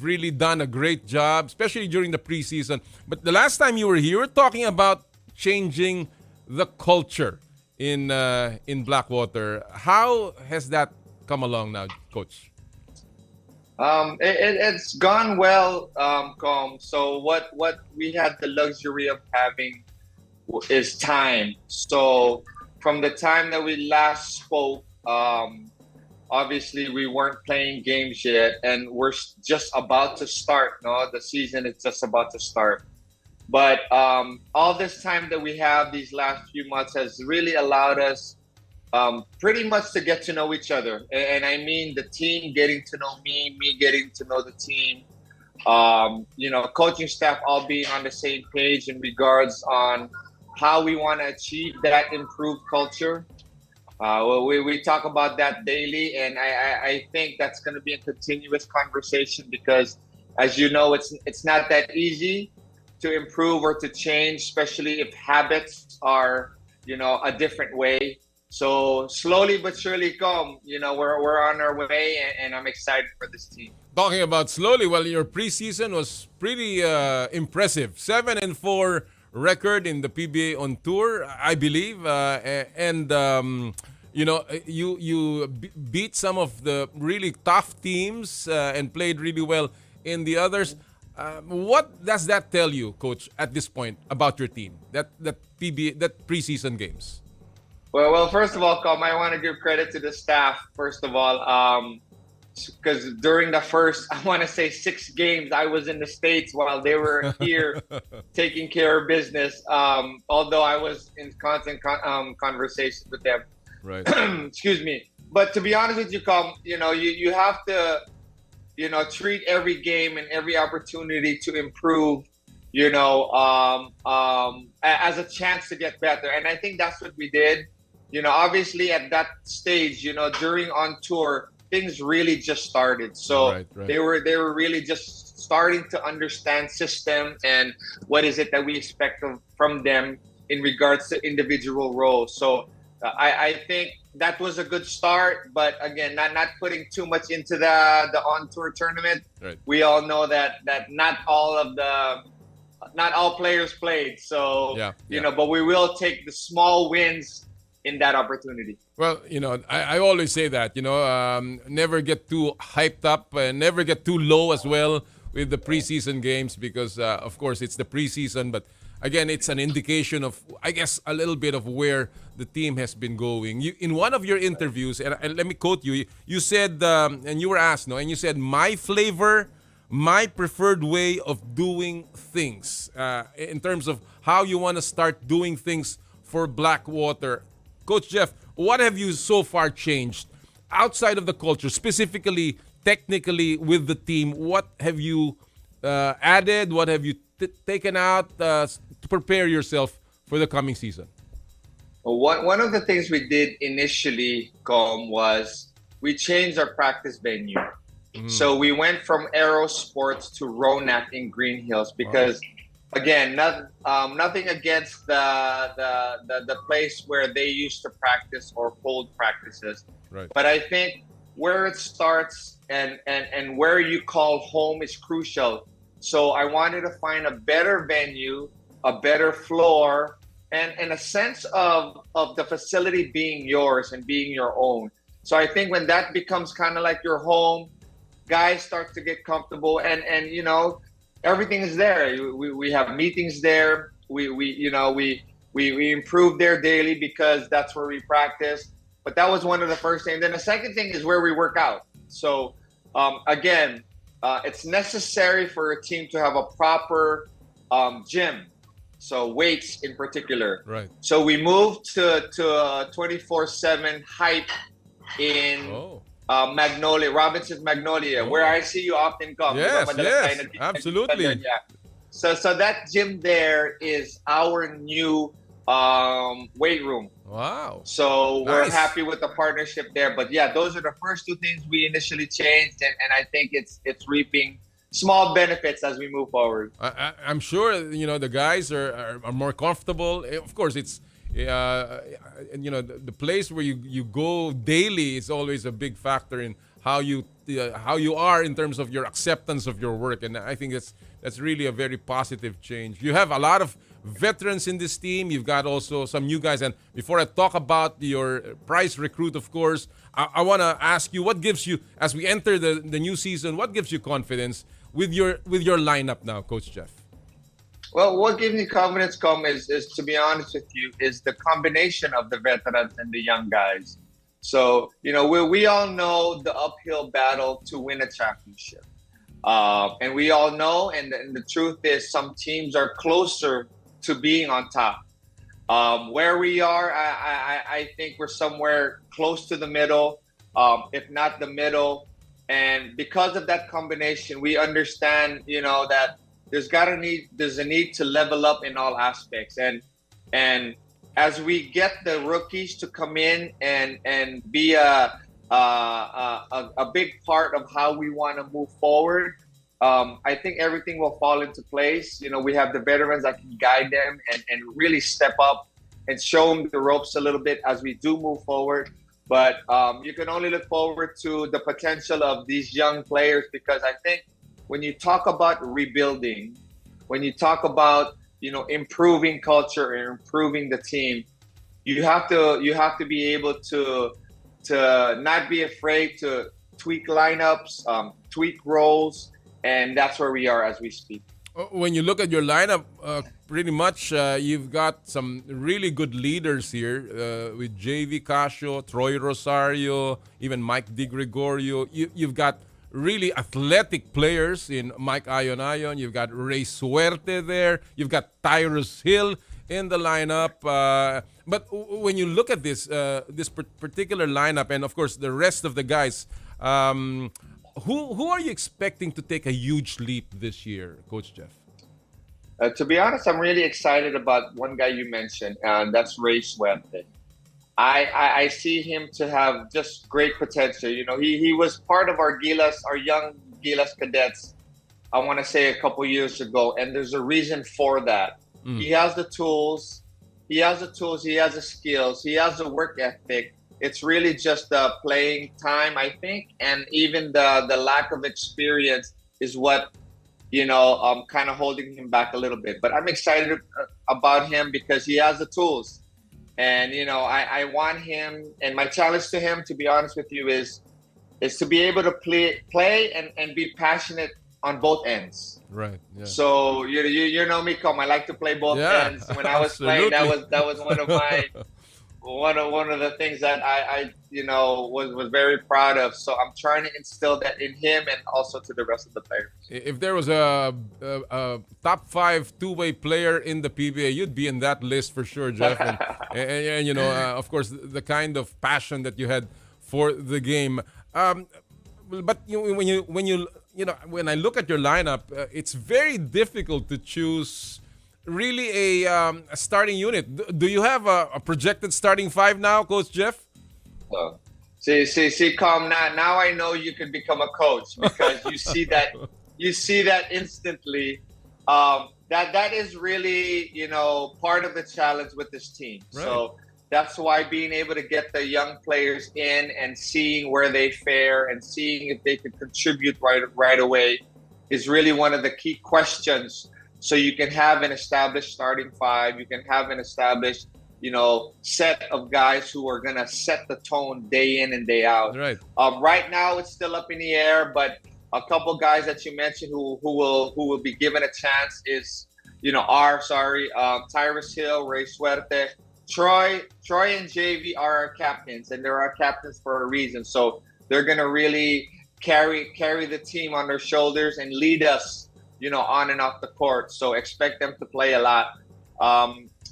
really done a great job, especially during the preseason. But the last time you were here, we were talking about changing the culture in Blackwater. How has that come along now, Coach? It's gone well, Com. So what we had the luxury of having is time. So from the time that we last spoke, obviously we weren't playing games yet, and we're just about to start. No, the season is just about to start. But all this time that we have these last few months has really allowed us pretty much to get to know each other. And I mean the team getting to know me getting to know the team. You know, coaching staff all being on the same page in regards on how we want to achieve that improved culture. We talk about that daily, and I think that's going to be a continuous conversation because, as you know, it's not that easy to improve or to change, especially if habits are, you know, a different way. So slowly but surely, you know, we're on our way, and I'm excited for this team. Talking about slowly, well, your preseason was pretty impressive. 7-4 record in the PBA on tour, I believe, and you know, you beat some of the really tough teams and played really well in the others. What does that tell you, Coach, at this point about your team? That preseason games. Well, first of all, I want to give credit to the staff, first of all, because during the first, I want to say 6 games, I was in the States while they were here taking care of business, although I was in constant conversation with them. Right. Excuse me. But to be honest with you, you know, you have to, you know, treat every game and every opportunity to improve, you know, as a chance to get better. And I think that's what we did. You know, obviously at that stage, you know, during on tour, things really just started. So right. they were really just starting to understand system and what is it that we expect from them in regards to individual roles. So I think that was a good start, but again, not putting too much into the on tour tournament. Right. We all know that not all players played. So you know, but we will take the small wins in that opportunity. Well, you know, I always say that, you know, never get too hyped up and never get too low as well with the preseason games because, of course, it's the preseason. But again, it's an indication of, I guess, a little bit of where the team has been going. In one of your interviews, and let me quote you, you said, and you were asked, no, and you said, my flavor, my preferred way of doing things in terms of how you want to start doing things for Blackwater. Coach Jeff, what have you so far changed outside of the culture, specifically, technically with the team? What have you added? What have you taken out to prepare yourself for the coming season? Well, one of the things we did initially, was we changed our practice venue. So we went from Aero Sports to Ronak in Green Hills because again, nothing against the place where they used to practice or hold practices. Right. But I think where it starts and where you call home is crucial. So I wanted to find a better venue, a better floor, and a sense of the facility being yours and being your own. So I think when that becomes kind of like your home, guys start to get comfortable, and you know, everything is there. We have meetings there. We improve there daily because that's where we practice. But that was one of the first things. Then the second thing is where we work out. So again, it's necessary for a team to have a proper gym. So weights in particular. Right. So we moved to 24/7 hype in Magnolia, Robinson's Magnolia, where I see you often come. Yes, yes, absolutely. Yeah. So that gym there is our new weight room. Wow. So we're Nice. happy with the partnership there. But yeah, those are the first two things we initially changed, and I think it's reaping small benefits as we move forward. I'm sure the guys are more comfortable. Of course, it's the place where you go daily is always a big factor in how you are in terms of your acceptance of your work, and I think that's really a very positive change. You have a lot of veterans in this team. You've got also some new guys, and before I talk about your prize recruit, of course, I want to ask you, what gives you, as we enter the new season, what gives you confidence with your lineup now, Coach Jeff? Well, what gives me confidence, is to be honest with you, is the combination of the veterans and the young guys. So, we all know the uphill battle to win a championship. And we all know, and the truth is, some teams are closer to being on top. Where we are, I think we're somewhere close to the middle, if not the middle. And because of that combination, we understand, that there's a need to level up in all aspects. And as we get the rookies to come in and be a big part of how we want to move forward, I think everything will fall into place. We have the veterans that can guide them and really step up and show them the ropes a little bit as we do move forward. But you can only look forward to the potential of these young players, because I think when you talk about rebuilding, when you talk about improving culture and improving the team, you have to be able to not be afraid to tweak lineups, tweak roles, and that's where we are as we speak. When you look at your lineup, pretty much you've got some really good leaders here with JV Casio, Troy Rosario, even Mike DiGregorio. You've got really athletic players in Mike Ayon. You've got Ray Suerte there. You've got Tyrus Hill in the lineup. But when you look at this particular lineup, and of course the rest of the guys, who are you expecting to take a huge leap this year, Coach Jeff? To be honest, I'm really excited about one guy you mentioned, and that's Ray Suerte. I see him to have just great potential. He was part of our young Gilas cadets, I want to say a couple years ago, and there's a reason for that. He has the tools, he has the skills, he has the work ethic. It's really just the playing time, I think, and even the lack of experience is what kind of holding him back a little bit. But I'm excited about him because he has the tools. And, I want him, and my challenge to him, to be honest with you, is to be able to play and be passionate on both ends. Right. Yeah. So, you know me, I like to play both ends. When I was playing, that was one of my... one of the things that I was very proud of. So I'm trying to instill that in him and also to the rest of the players. If there was a top 5 two-way player in the PBA, you'd be in that list for sure, Jeff. And of course, the kind of passion that you had for the game. But when I look at your lineup, it's very difficult to choose really a starting unit. Do you have a projected starting 5 now, Coach Jeff? See, now I know you can become a coach, because you see that instantly. That is really part of the challenge with this team. Right. So That's why being able to get the young players in and seeing where they fare and seeing if they can contribute right away is really one of the key questions. So you can have an established starting five, you can have an established, set of guys who are gonna set the tone day in and day out. Right. Right now, it's still up in the air, but a couple guys that you mentioned who will be given a chance is, Tyrus Hill, Ray Suerte. Troy and JV are our captains, and they're our captains for a reason. So they're gonna really carry the team on their shoulders and lead us, on and off the court. So expect them to play a lot.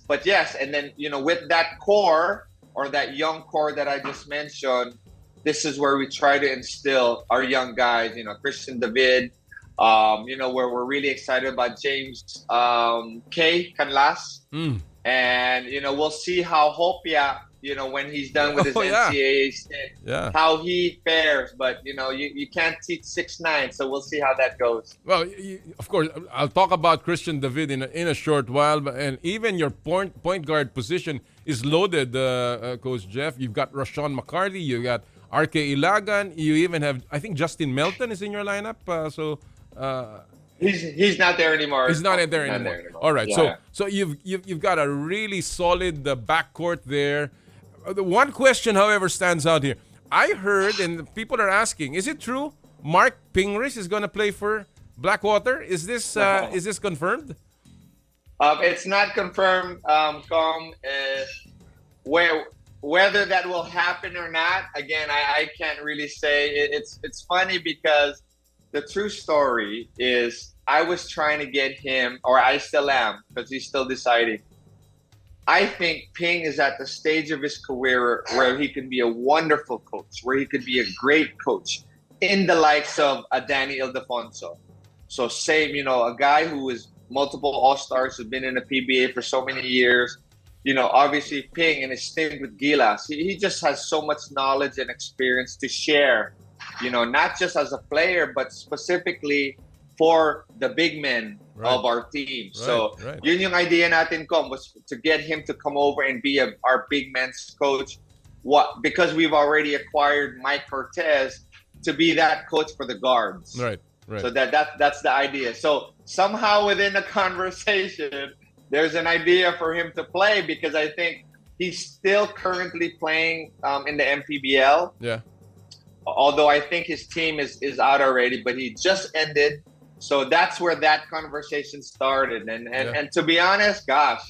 But yes, and then with that core or that young core that I just mentioned, this is where we try to instill our young guys. Christian David. Where we're really excited about James K. Canlas. And, we'll see how Hopia, when he's done with his NCAA stint, how he fares. But, you can't teach 6'9", so we'll see how that goes. Well, of course, I'll talk about Christian David in a short while. And even your point guard position is loaded, Coach Jeff. You've got Rashawn McCarty. You got RK Ilagan. You even have, I think, Justin Melton is in your lineup. He's not there anymore. He's not there anymore. All right. Yeah. So you've got a really solid backcourt there. The one question, however, stands out here. I heard, and people are asking, is it true Mark Pingris is going to play for Blackwater? Is this confirmed? It's not confirmed, whether that will happen or not. Again, I can't really say. It's funny because the true story is I was trying to get him, or I still am, because he's still deciding. I think Ping is at the stage of his career where he can be a wonderful coach, where he could be a great coach in the likes of a Danny Ildefonso. So same, a guy who is multiple All-Stars, who's been in the PBA for so many years. Obviously Ping in his stint with Gilas, he just has so much knowledge and experience to share. Not just as a player, but specifically for the big men of our team. Yun yung idea natin, was to get him to come over and be our big men's coach. Because we've already acquired Mike Cortez to be that coach for the guards. Right. So that's the idea. So somehow within the conversation, there's an idea for him to play, because I think he's still currently playing in the MPBL. Yeah. Although I think his team is out already, but he just ended. So that's where that conversation started. And to be honest, gosh,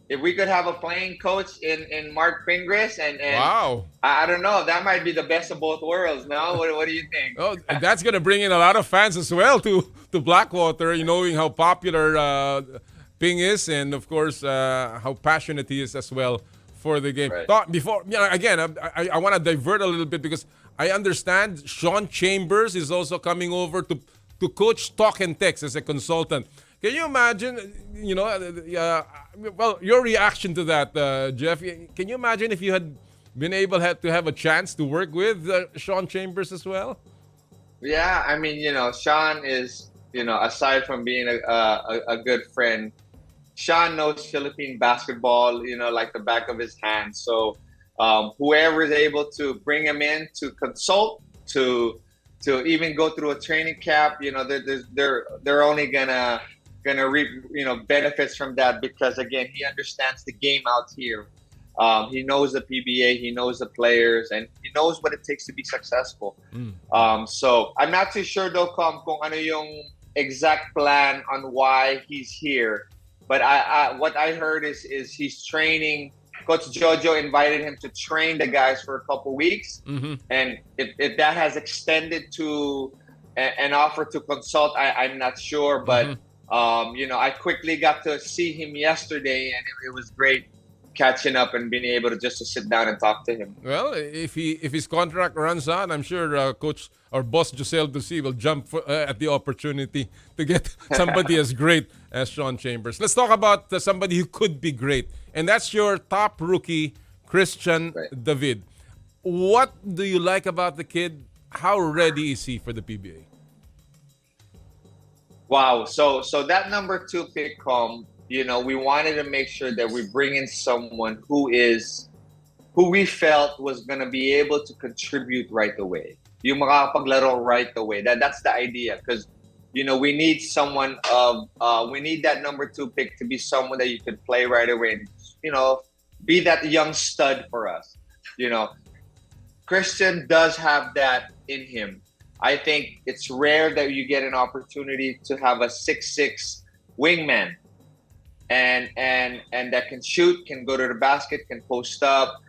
if we could have a playing coach in Mark Pingris and wow. I don't know, that might be the best of both worlds. No, what do you think? Oh, that's gonna bring in a lot of fans as well to Blackwater. Knowing how popular Ping is, and of course how passionate he is as well for the game. Right. Before, again, I want to divert a little bit because I understand Sean Chambers is also coming over to coach Talk and Text as a consultant. Can you imagine, your reaction to that, Jeff? Can you imagine if you had been able to have a chance to work with Sean Chambers as well? Yeah, I mean, Sean is, aside from being a good friend, Sean knows Philippine basketball, like the back of his hand. So whoever is able to bring him in to consult, to even go through a training camp, they're only gonna reap benefits from that, because again, he understands the game out here. He knows the PBA, he knows the players, and he knows what it takes to be successful. So I'm not too sure though, kung ano yung exact plan on why he's here. But what I heard is he's training. Coach Jojo invited him to train the guys for a couple weeks. Mm-hmm. And if that has extended to an offer to consult, I'm not sure. But, I quickly got to see him yesterday, and it was great catching up and being able to sit down and talk to him. Well, if his contract runs out, I'm sure Coach or Boss Giselle Ducy will jump at the opportunity to get somebody as great as Sean Chambers. Let's talk about somebody who could be great, and that's your top rookie, Christian David. What do you like about the kid? How ready is he for the PBA? Wow. So that number 2 pick, we wanted to make sure that we bring in someone who is who we felt was going to be able to contribute right away. Yung makakapaglaro right away. That's the idea, because we need someone we need that number 2 pick to be someone that you can play right away and be that young stud for us. Christian does have that in him. I think it's rare that you get an opportunity to have a 6'6" wingman and that can shoot, can go to the basket, can post up.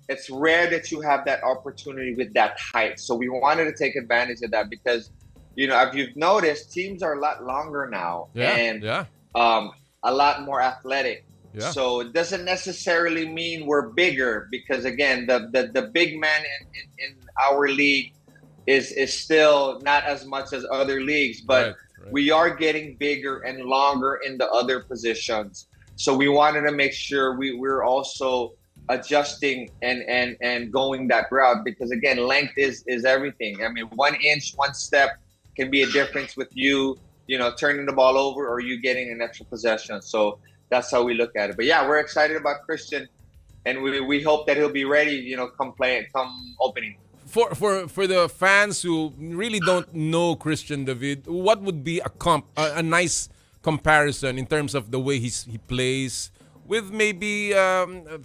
It's rare that you have that opportunity with that height. So we wanted to take advantage of that because, if you've noticed, teams are a lot longer now and a lot more athletic. Yeah. So it doesn't necessarily mean we're bigger because, again, the big man in our league is still not as much as other leagues, but we are getting bigger and longer in the other positions. So we wanted to make sure we're also adjusting and going that route because, again, length is everything. I mean, 1 inch, 1 step can be a difference with you, turning the ball over or you getting an extra possession. So that's how we look at it. But yeah, we're excited about Christian, and we hope that he'll be ready, come opening. For the fans who really don't know Christian David, what would be a nice comparison in terms of the way he plays with maybe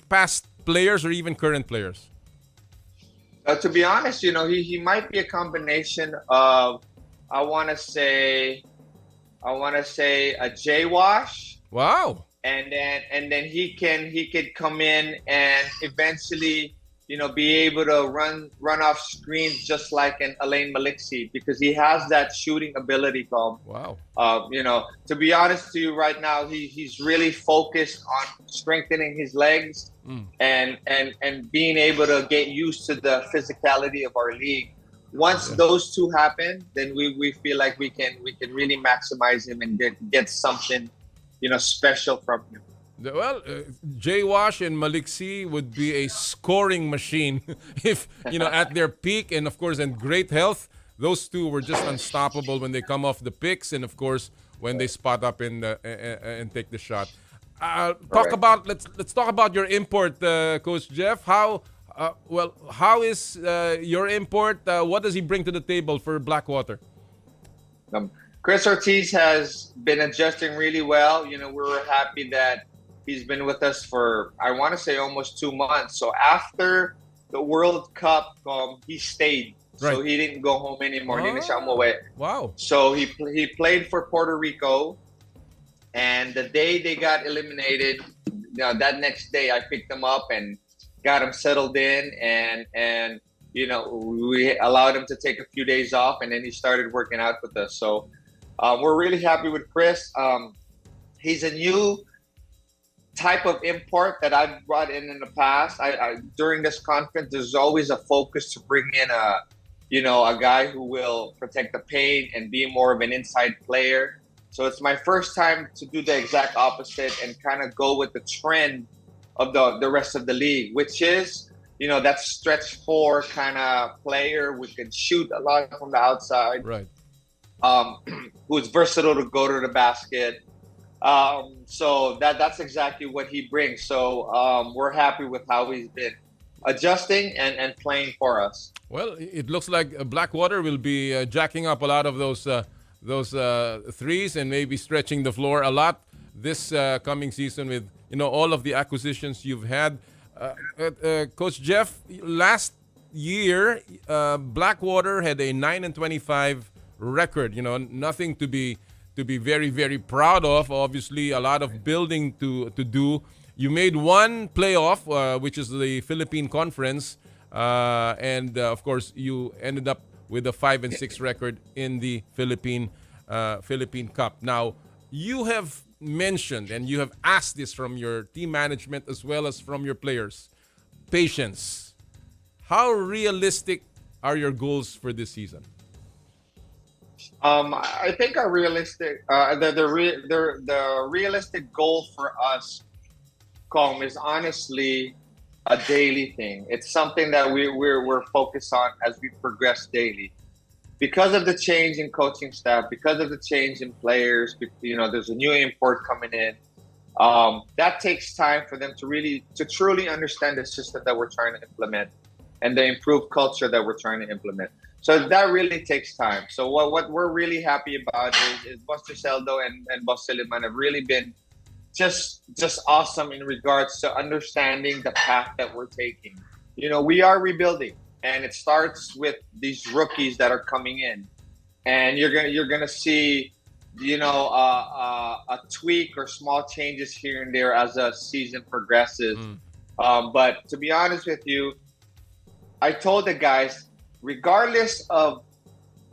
past players or even current players? To be honest, he might be a combination of I want to say a J Wash. Wow. And then he could come in and eventually be able to run off screens just like an Alain Maliksi because he has that shooting ability. Wow. To be honest to you right now, he's really focused on strengthening his legs and being able to get used to the physicality of our league. Once those two happen, then we feel like we can really maximize him and get something special from him. Well, Jay Wash and Maliksi would be a scoring machine if, at their peak and, of course, in great health. Those two were just unstoppable when they come off the picks and, of course, when they spot up and take the shot. Let's talk about your import, Coach Jeff. How is your import? What does he bring to the table for Blackwater? Chris Ortiz has been adjusting really well. We were happy that he's been with us for, I want to say, almost 2 months. So after the World Cup, he stayed. Right. So he didn't go home anymore. Hindi siya umuwi. Wow. So he played for Puerto Rico. And the day they got eliminated, that next day I picked him up and got him settled in. And we allowed him to take a few days off. And then he started working out with us. So we're really happy with Chris. He's a new type of import that I've brought in the past. During this conference, there's always a focus to bring in a guy who will protect the paint and be more of an inside player. So it's my first time to do the exact opposite and kind of go with the trend of the rest of the league, which is that stretch 4 kind of player who can shoot a lot from the outside. Right. Who's versatile to go to the basket. So that's exactly what he brings. So we're happy with how he's been adjusting and playing for us. Well, it looks like Blackwater will be jacking up a lot of those threes and maybe stretching the floor a lot this coming season with all of the acquisitions you've had. Coach Jeff, last year Blackwater had a 9-25 record. Nothing to be very, very proud of. Obviously, a lot of building to do. You made one playoff, which is the Philippine Conference, and of course, you ended up with a 5-6 record in the Philippine Cup. Now, you have mentioned and you have asked this from your team management as well as from your players: patience. How realistic are your goals for this season? I think our realistic, the realistic goal for us, is honestly a daily thing. It's something that we're focused on as we progress daily. Because of the change in coaching staff, because of the change in players, there's a new import coming in. That takes time for them to truly understand the system that we're trying to implement and the improved culture that we're trying to implement. So that really takes time. So what we're really happy about is Buster Celdo and Boss Siliman have really been just awesome in regards to understanding the path that we're taking. We are rebuilding, and it starts with these rookies that are coming in, and you're gonna see, a tweak or small changes here and there as the season progresses. But to be honest with you, I told the guys, regardless of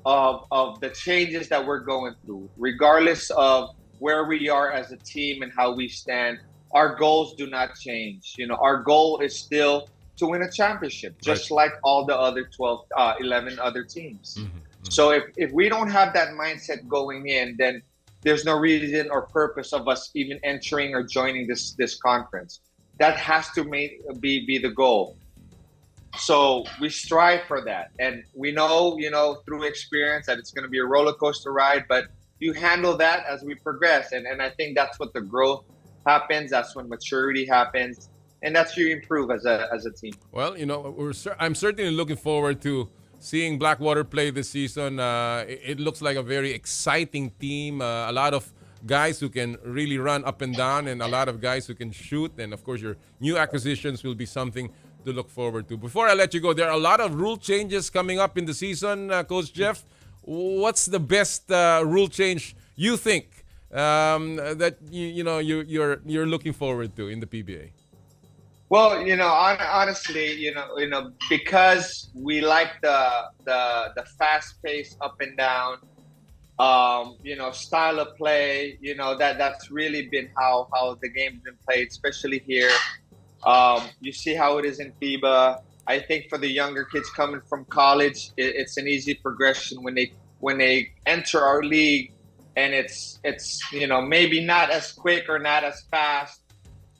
the changes that we're going through, regardless of where we are as a team and how we stand, our goals do not change. Our goal is still to win a championship, just like all the other 11 other teams. So if we don't have that mindset going in, then there's no reason or purpose of us even entering or joining this conference. That has to be the goal. So we strive for that, and we know, through experience that it's going to be a roller coaster ride, but you handle that as we progress, and I think that's what the growth happens. That's when maturity happens, and that's you improve as a team. Well, I'm certainly looking forward to seeing Blackwater play this season. It looks like a very exciting team. A lot of guys who can really run up and down, and a lot of guys who can shoot. And of course, your new acquisitions will be something to look forward to. Before I let you go, there are a lot of rule changes coming up in the season, Coach Jeff. What's the best rule change you think that you're looking forward to in the PBA? Well, honestly, because we like the fast pace up and down, style of play, that's really been how the game's been played, especially here. You see how it is in FIBA. I think for the younger kids coming from college, it's an easy progression when they enter our league, and it's maybe not as quick or not as fast,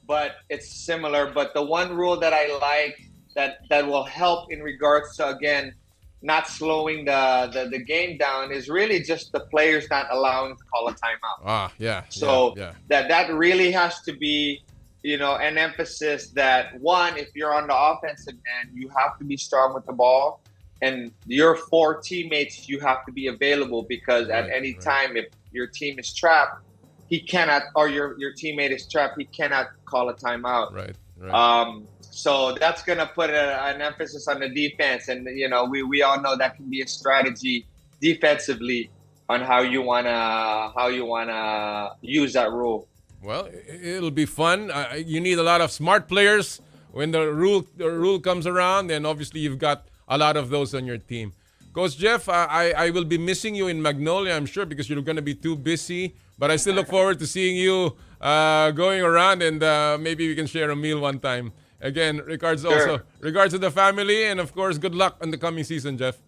but it's similar. But the one rule that I like that will help in regards to, again, not slowing the game down is really just the players not allowing to call a timeout. So that really has to be an emphasis that, one, if you're on the offensive end, you have to be strong with the ball, and your 4 teammates, you have to be available, because at any time, if your team is trapped, he cannot, or your teammate is trapped, he cannot call a timeout. So that's gonna put an emphasis on the defense, and we all know that can be a strategy defensively on how you wanna use that rule. Well, it'll be fun. You need a lot of smart players when the rule comes around, and obviously you've got a lot of those on your team. Coach Jeff, I will be missing you in Magnolia, I'm sure, because you're going to be too busy. But I still look forward to seeing you going around, and maybe we can share a meal one time. Again, regards to the family, and of course, good luck in the coming season, Jeff.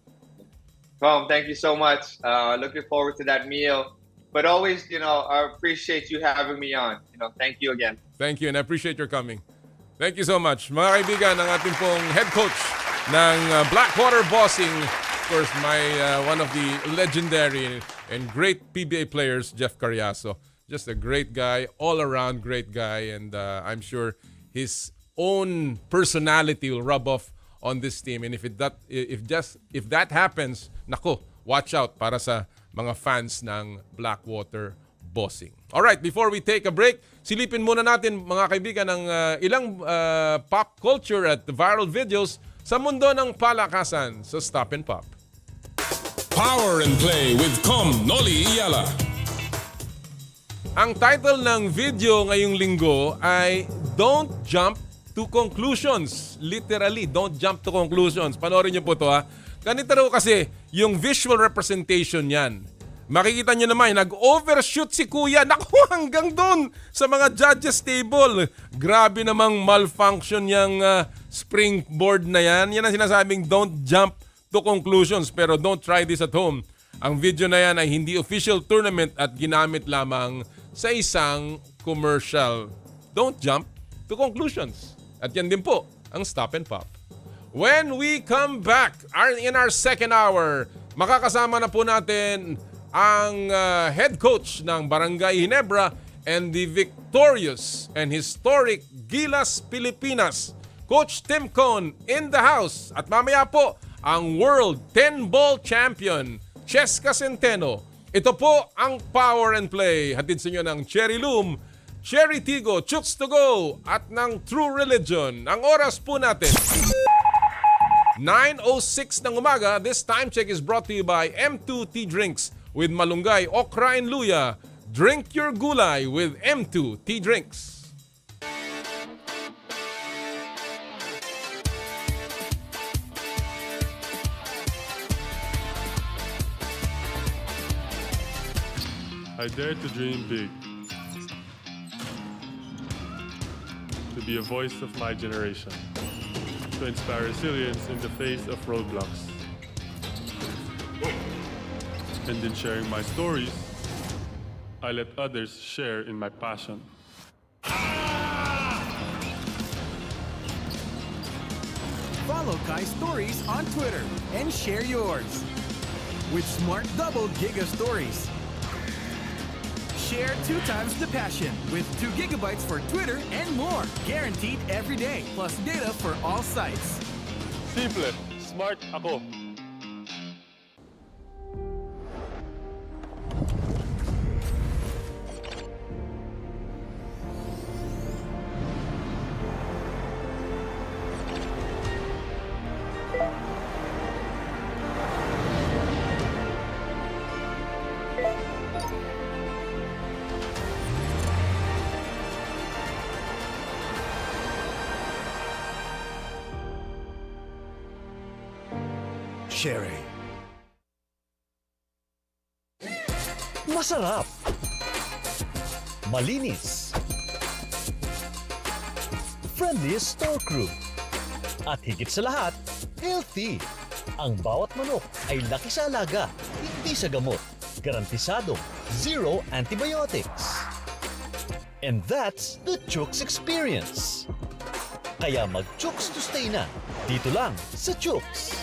Tom, thank you so much. Looking forward to that meal. But always, I appreciate you having me on. Thank you again. Thank you, and I appreciate your coming. Thank you so much. Mga kaibigan, ang ating pong head coach ng Blackwater Bossing, of course, one of the legendary and great PBA players, Jeff Carriazo. Just a great guy, all-around great guy, and I'm sure his own personality will rub off on this team. And if that happens, nako, watch out para sa mga fans ng Blackwater Bossing. Alright, before we take a break, silipin muna natin, mga kaibigan, ng ilang pop culture at viral videos sa mundo ng palakasan sa Stop and Pop. Power and Play with Noli Eala. Ang title ng video ngayong linggo ay Don't Jump to Conclusions. Literally, don't jump to conclusions. Panoorin niyo po ito, ha. Ganito raw kasi yung visual representation yan. Makikita nyo naman, nag-overshoot si Kuya. Naku, hanggang doon sa mga judges table. Grabe namang malfunction yung springboard na yan. Yan ang sinasabing don't jump to conclusions, pero don't try this at home. Ang video na yan ay hindi official tournament at ginamit lamang sa isang commercial. Don't jump to conclusions. At yan din po ang Stop and Pop. When we come back in our second hour, makakasama na po natin ang head coach ng Barangay Ginebra and the victorious and historic Gilas Pilipinas. Coach Tim Cone in the house. At mamaya po, ang World 10-Ball Champion, Cheska Centeno. Ito po ang Power and Play. Hatid sa inyo ng Cherry Loom, Cherry Tigo, Chooks to Go, at ng True Religion. Ang oras po natin, 9:06 ng umaga. This time check is brought to you by M2 Tea Drinks with malunggay, okra, and luya. Drink your gulay with M2 Tea Drinks. I dare to dream big. To be a voice of my generation. To inspire resilience in the face of roadblocks. And in sharing my stories, I let others share in my passion. Follow Kai Stories on Twitter and share yours. With Smart Double Giga Stories. Share 2 times the passion with 2 gigabytes for Twitter and more. Guaranteed every day. Plus data for all sites. Simple, smart ako. Sherry. Masarap. Malinis. Friendliest store crew. At higit sa lahat, healthy. Ang bawat manok ay laki sa alaga, hindi sa gamot. Garantisadong zero antibiotics. And that's the Chooks experience. Kaya mag-Chooks to stay na. Dito lang sa Chooks.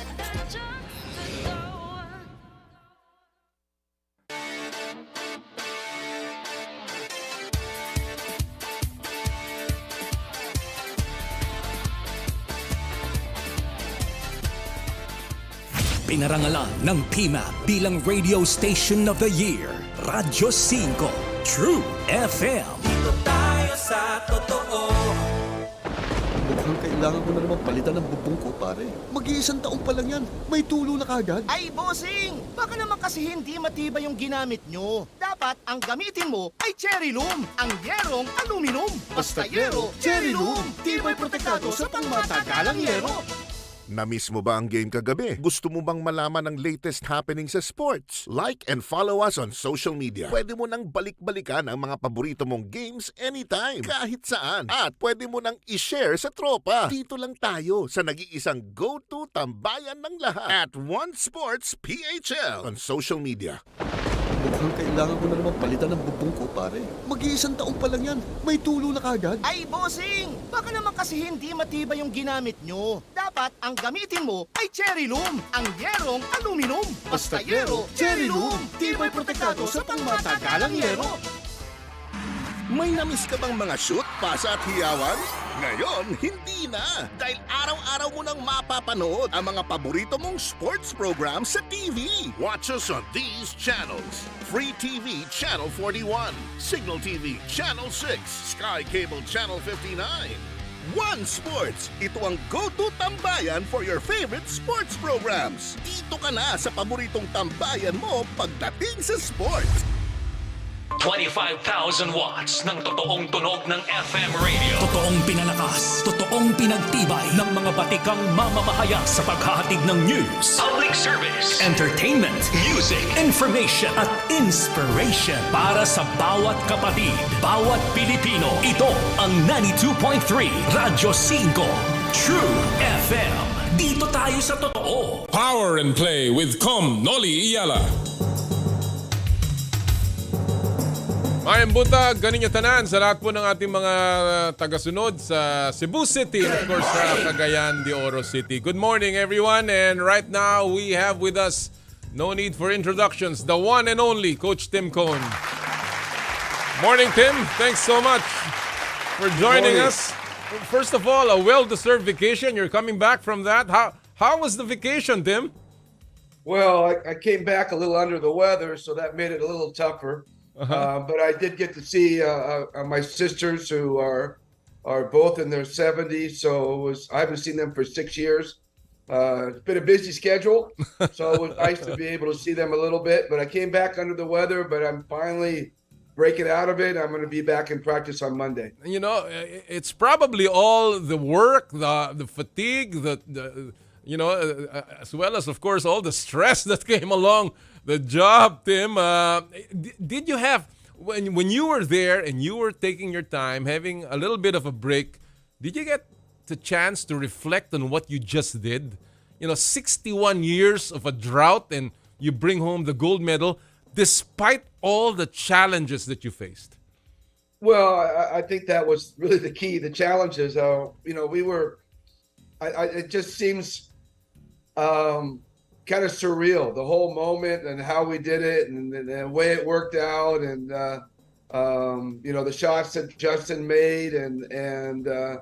Pinarangalan ng PMAP bilang Radio Station of the Year, Radyo 5, True FM. Dito tayo sa totoo. Mukhang kailangan ko na naman palitan ng bubong ko, pare. Mag-iisang taon pa lang yan. May tulo na kagad. Ay, bossing! Baka naman kasi hindi matibay yung ginamit nyo. Dapat ang gamitin mo ay Cherry Loom, ang yerong aluminum. Basta yero, Cherry Loom. Tibay protektado sa pangmatagalang yero. Na-miss mo ba ang game kagabi? Gusto mo bang malaman ang latest happening sa sports? Like and follow us on social media. Pwede mo nang balik-balikan ang mga paborito mong games anytime, kahit saan. At pwede mo nang i-share sa tropa. Dito lang tayo sa nag-iisang go-to tambayan ng lahat at One Sports PHL on social media. Mukhang kailangan ko na naman palitan ng bubong ko, pare. Mag-iisang taon pa lang yan. May tulo na kagad. Ay, bossing! Baka naman kasi hindi matibay yung ginamit nyo. Dapat ang gamitin mo ay Cherry Loom, ang yerong aluminum. Basta yero, Cherry Loom. Tibay protektado sa pangmatagalang yero. May namiss ka bang mga shoot, pasa at hiyawan? Ngayon, hindi na! Dahil araw-araw mo nang mapapanood ang mga paborito mong sports program sa TV. Watch us on these channels. Free TV Channel 41, Signal TV Channel 6, Sky Cable Channel 59. One Sports, ito ang go-to tambayan for your favorite sports programs. Dito ka na sa paboritong tambayan mo pagdating sa sports. 25,000 watts ng totoong tunog ng FM radio. Totoong pinalakas, totoong pinagtibay ng mga batikang mamamahayag sa paghahatid ng news, Public service, entertainment, music, information at inspiration para sa bawat kapatid, bawat Pilipino. Ito ang 92.3 Radyo 5 True FM. Dito tayo sa totoo. Power and Play with Noli, Eala. Mayang buntag, ganinyo tanan sa lahat po ng ating mga tagasunod sa Cebu City and of course sa Cagayan de Oro City. Good morning everyone, and right now we have with us, no need for introductions, the one and only Coach Tim Cone. Morning, Tim. Thanks so much for joining morning. us. First of all, a well-deserved vacation. You're coming back from that. How was the vacation, Tim? Well, I came back a little under the weather, so that made it a little tougher. But I did get to see my sisters, who are both in their 70s. So I haven't seen them for 6 years. It's been a busy schedule, so it was nice to be able to see them a little bit. But I came back under the weather, but I'm finally breaking out of it. I'm going to be back in practice on Monday. You know, it's probably all the work, the fatigue, the as well as, of course, all the stress that came along the job, Tim. Did you have, when you were there and you were taking your time, having a little bit of a break, did you get the chance to reflect on what you just did? 61 years of a drought, and you bring home the gold medal despite all the challenges that you faced. Well, I think that was really the key. The challenges, we were. It just seems kind of surreal, the whole moment and how we did it, and the way it worked out, and the shots that Justin made, and the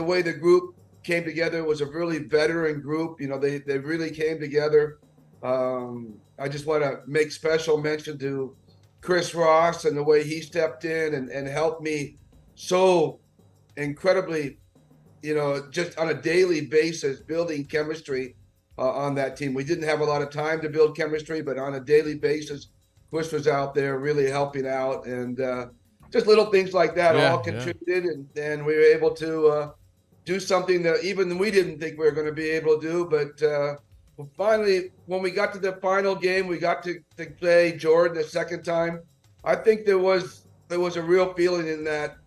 way the group came together was a really veteran group. They really came together. I just want to make special mention to Chris Ross and the way he stepped in and helped me so incredibly, just on a daily basis, building chemistry on that team. We didn't have a lot of time to build chemistry, but on a daily basis, Chris was out there really helping out, and just little things like that all contributed, and we were able to do something that even we didn't think we were going to be able to do. But finally, when we got to the final game, we got to play Jordan the second time. I think there was a real feeling in that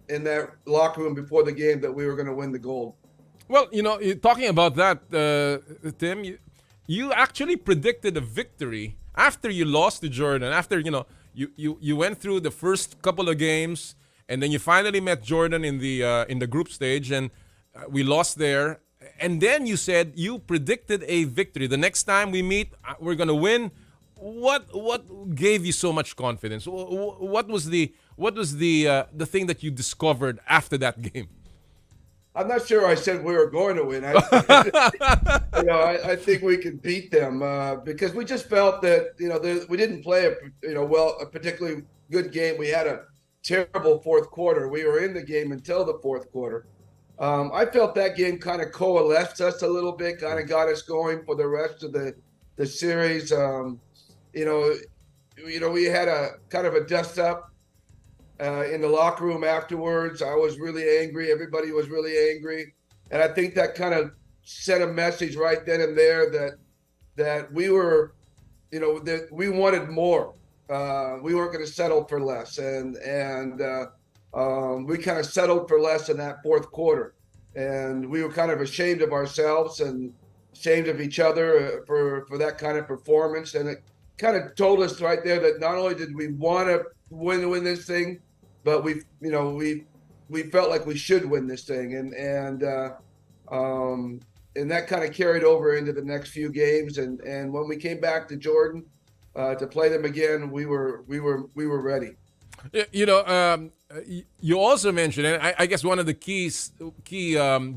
locker room before the game that we were going to win the gold. Well, talking about that, Tim, you actually predicted a victory after you lost to Jordan. After you went through the first couple of games, and then you finally met Jordan in the group stage, and we lost there. And then you said you predicted a victory. The next time we meet, we're going to win. What gave you so much confidence? What was the thing that you discovered after that game? I'm not sure I said we were going to win. I think we could beat them because we just felt that we didn't play a particularly good game. We had a terrible fourth quarter. We were in the game until the fourth quarter. I felt that game kind of coalesced us a little bit, kind of got us going for the rest of the series. We had a kind of a dust up in the locker room afterwards. I was really angry. Everybody was really angry. And I think that kind of sent a message right then and there that we were, that we wanted more. We weren't going to settle for less. And we kind of settled for less in that fourth quarter. And we were kind of ashamed of ourselves and ashamed of each other for that kind of performance. And it kind of told us right there that not only did we want to win this thing, but we felt like we should win this thing. And that kind of carried over into the next few games. And when we came back to Jordan to play them again, we were ready. You also mentioned, and I guess one of the key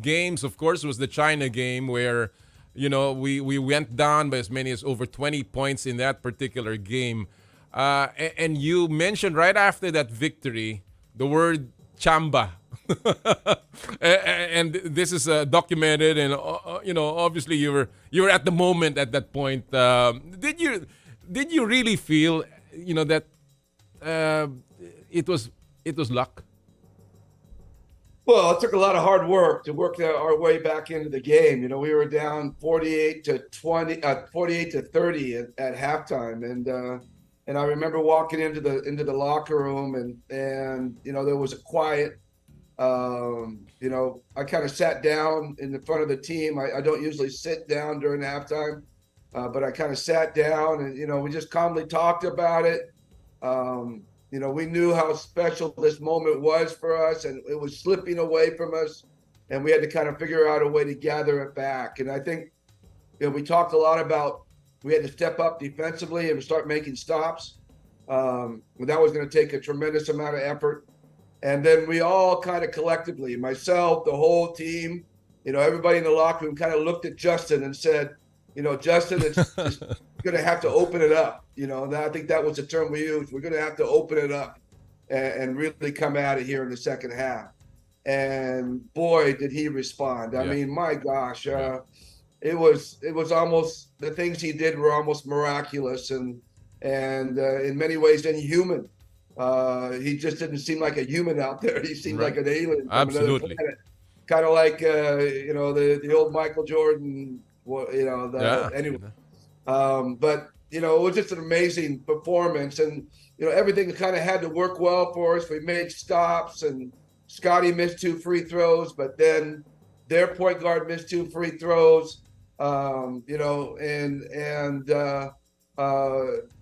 games, of course, was the China game where, we went down by as many as over 20 points in that particular game. And you mentioned right after that victory the word chamba. And this is documented, and obviously you were at the moment at that point. Did you really feel that it was luck? Well, it took a lot of hard work to work our way back into the game. We were down 48 to 30 at halftime, and I remember walking into the locker room, and there was a quiet. I kind of sat down in the front of the team. I don't usually sit down during halftime, but I kind of sat down, and we just calmly talked about it. We knew how special this moment was for us, and it was slipping away from us, and we had to kind of figure out a way to gather it back. And I think, we talked a lot about we had to step up defensively and start making stops. That was going to take a tremendous amount of effort. And then we all kind of collectively, myself, the whole team, everybody in the locker room kind of looked at Justin and said, Justin, it's going to have to open it up. And I think that was the term we used. We're going to have to open it up and really come at it here in the second half. And boy, did he respond. I mean, my gosh, it was almost, the things he did were almost miraculous and in many ways inhuman. He just didn't seem like a human out there. He seemed like an alien from Absolutely. another planet. Kind of like the old Michael Jordan. Anyway. But it was just an amazing performance, and everything kind of had to work well for us. We made stops, and Scotty missed 2 free throws, but then their point guard missed 2 free throws. And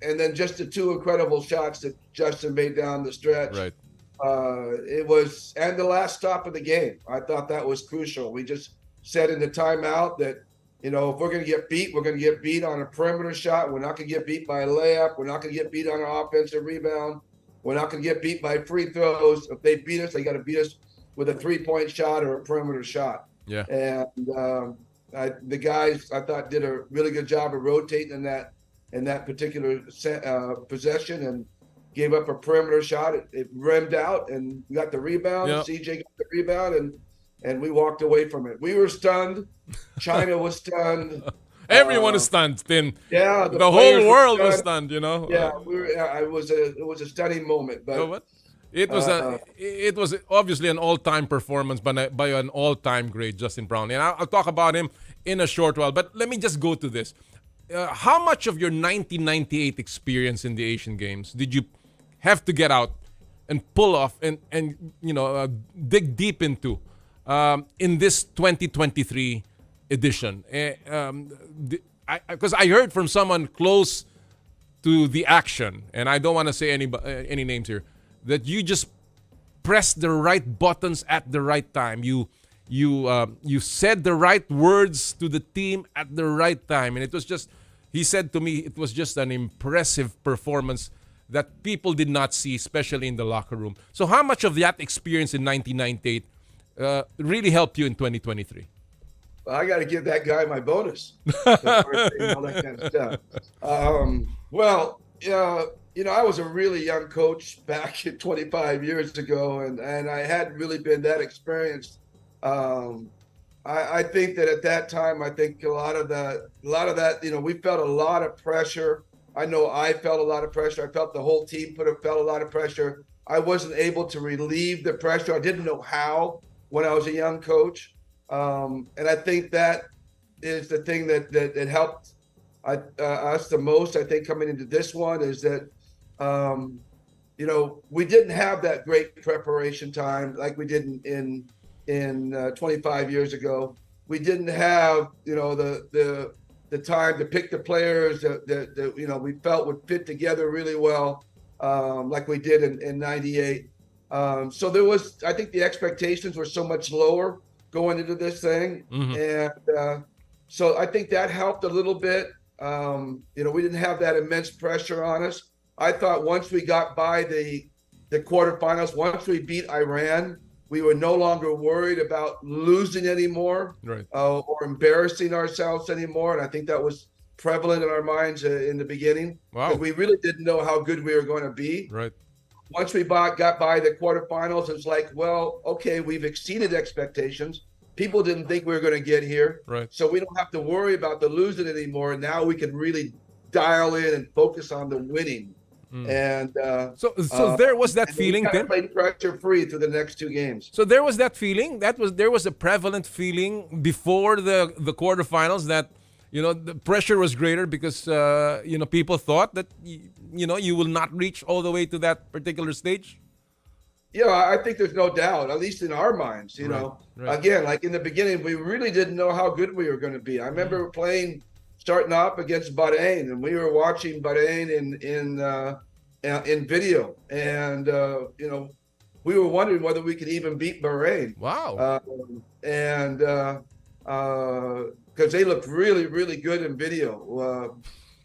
then just the 2 incredible shots that Justin made down the stretch. Right. And the last stop of the game. I thought that was crucial. We just said in the timeout that, if we're going to get beat, we're going to get beat on a perimeter shot. We're not going to get beat by a layup. We're not going to get beat on an offensive rebound. We're not going to get beat by free throws. If they beat us, they got to beat us with a 3-point shot or a perimeter shot. Yeah. And the guys, I thought, did a really good job of rotating in that particular possession and gave up a perimeter shot. It rimmed out, and we got the rebound. Yep. CJ got the rebound, and we walked away from it. We were stunned. China was stunned. Everyone is stunned, Tim. Yeah, the whole world was stunned. Yeah, it was a stunning moment. But it was obviously an all-time performance by an all-time great Justin Brownlee, and I'll talk about him in a short while. But let me just go to this. How much of your 1998 experience in the Asian Games did you have to get out and pull off and dig deep into in this 2023 edition? Because I heard from someone close to the action, and I don't want to say any names here, that you just pressed the right buttons at the right time. You said the right words to the team at the right time, and it was just, he said to me, it was just an impressive performance that people did not see, especially in the locker room. So how much of that experience in 1998 really helped you in 2023? I got to give that guy my bonus. All that kind of stuff. I was a really young coach back 25 years ago, and I hadn't really been that experienced. I think that at that time, I think a lot of that, we felt a lot of pressure. I know I felt a lot of pressure. I felt the whole team felt a lot of pressure. I wasn't able to relieve the pressure. I didn't know how when I was a young coach. And I think that is the thing that helped us the most, I think, coming into this one, is that, we didn't have that great preparation time like we did in 25 years ago. We didn't have, the time to pick the players that we felt would fit together really well, like we did in 98. So there was, I think the expectations were so much lower going into this thing. Mm-hmm. And so I think that helped a little bit. We didn't have that immense pressure on us. I thought once we got by the quarterfinals, once we beat Iran, we were no longer worried about losing anymore, right, or embarrassing ourselves anymore. And I think that was prevalent in our minds in the beginning. Wow. We really didn't know how good we were going to be. Right. Once we got by the quarterfinals, it's like, well, okay, we've exceeded expectations. People didn't think we were going to get here. Right. So we don't have to worry about the losing anymore. Now we can really dial in and focus on the winning. And so there was that feeling, Tim. Played pressure free through the next 2 games. So there was that feeling. There was a prevalent feeling before the quarterfinals that the pressure was greater because people thought that you will not reach all the way to that particular stage. Yeah, I think there's no doubt, at least in our minds. Right. Again, like in the beginning, we really didn't know how good we were going to be. I remember starting off against Bahrain, and we were watching Bahrain in video, and we were wondering whether we could even beat Bahrain. Wow! Because they looked really, really good in video.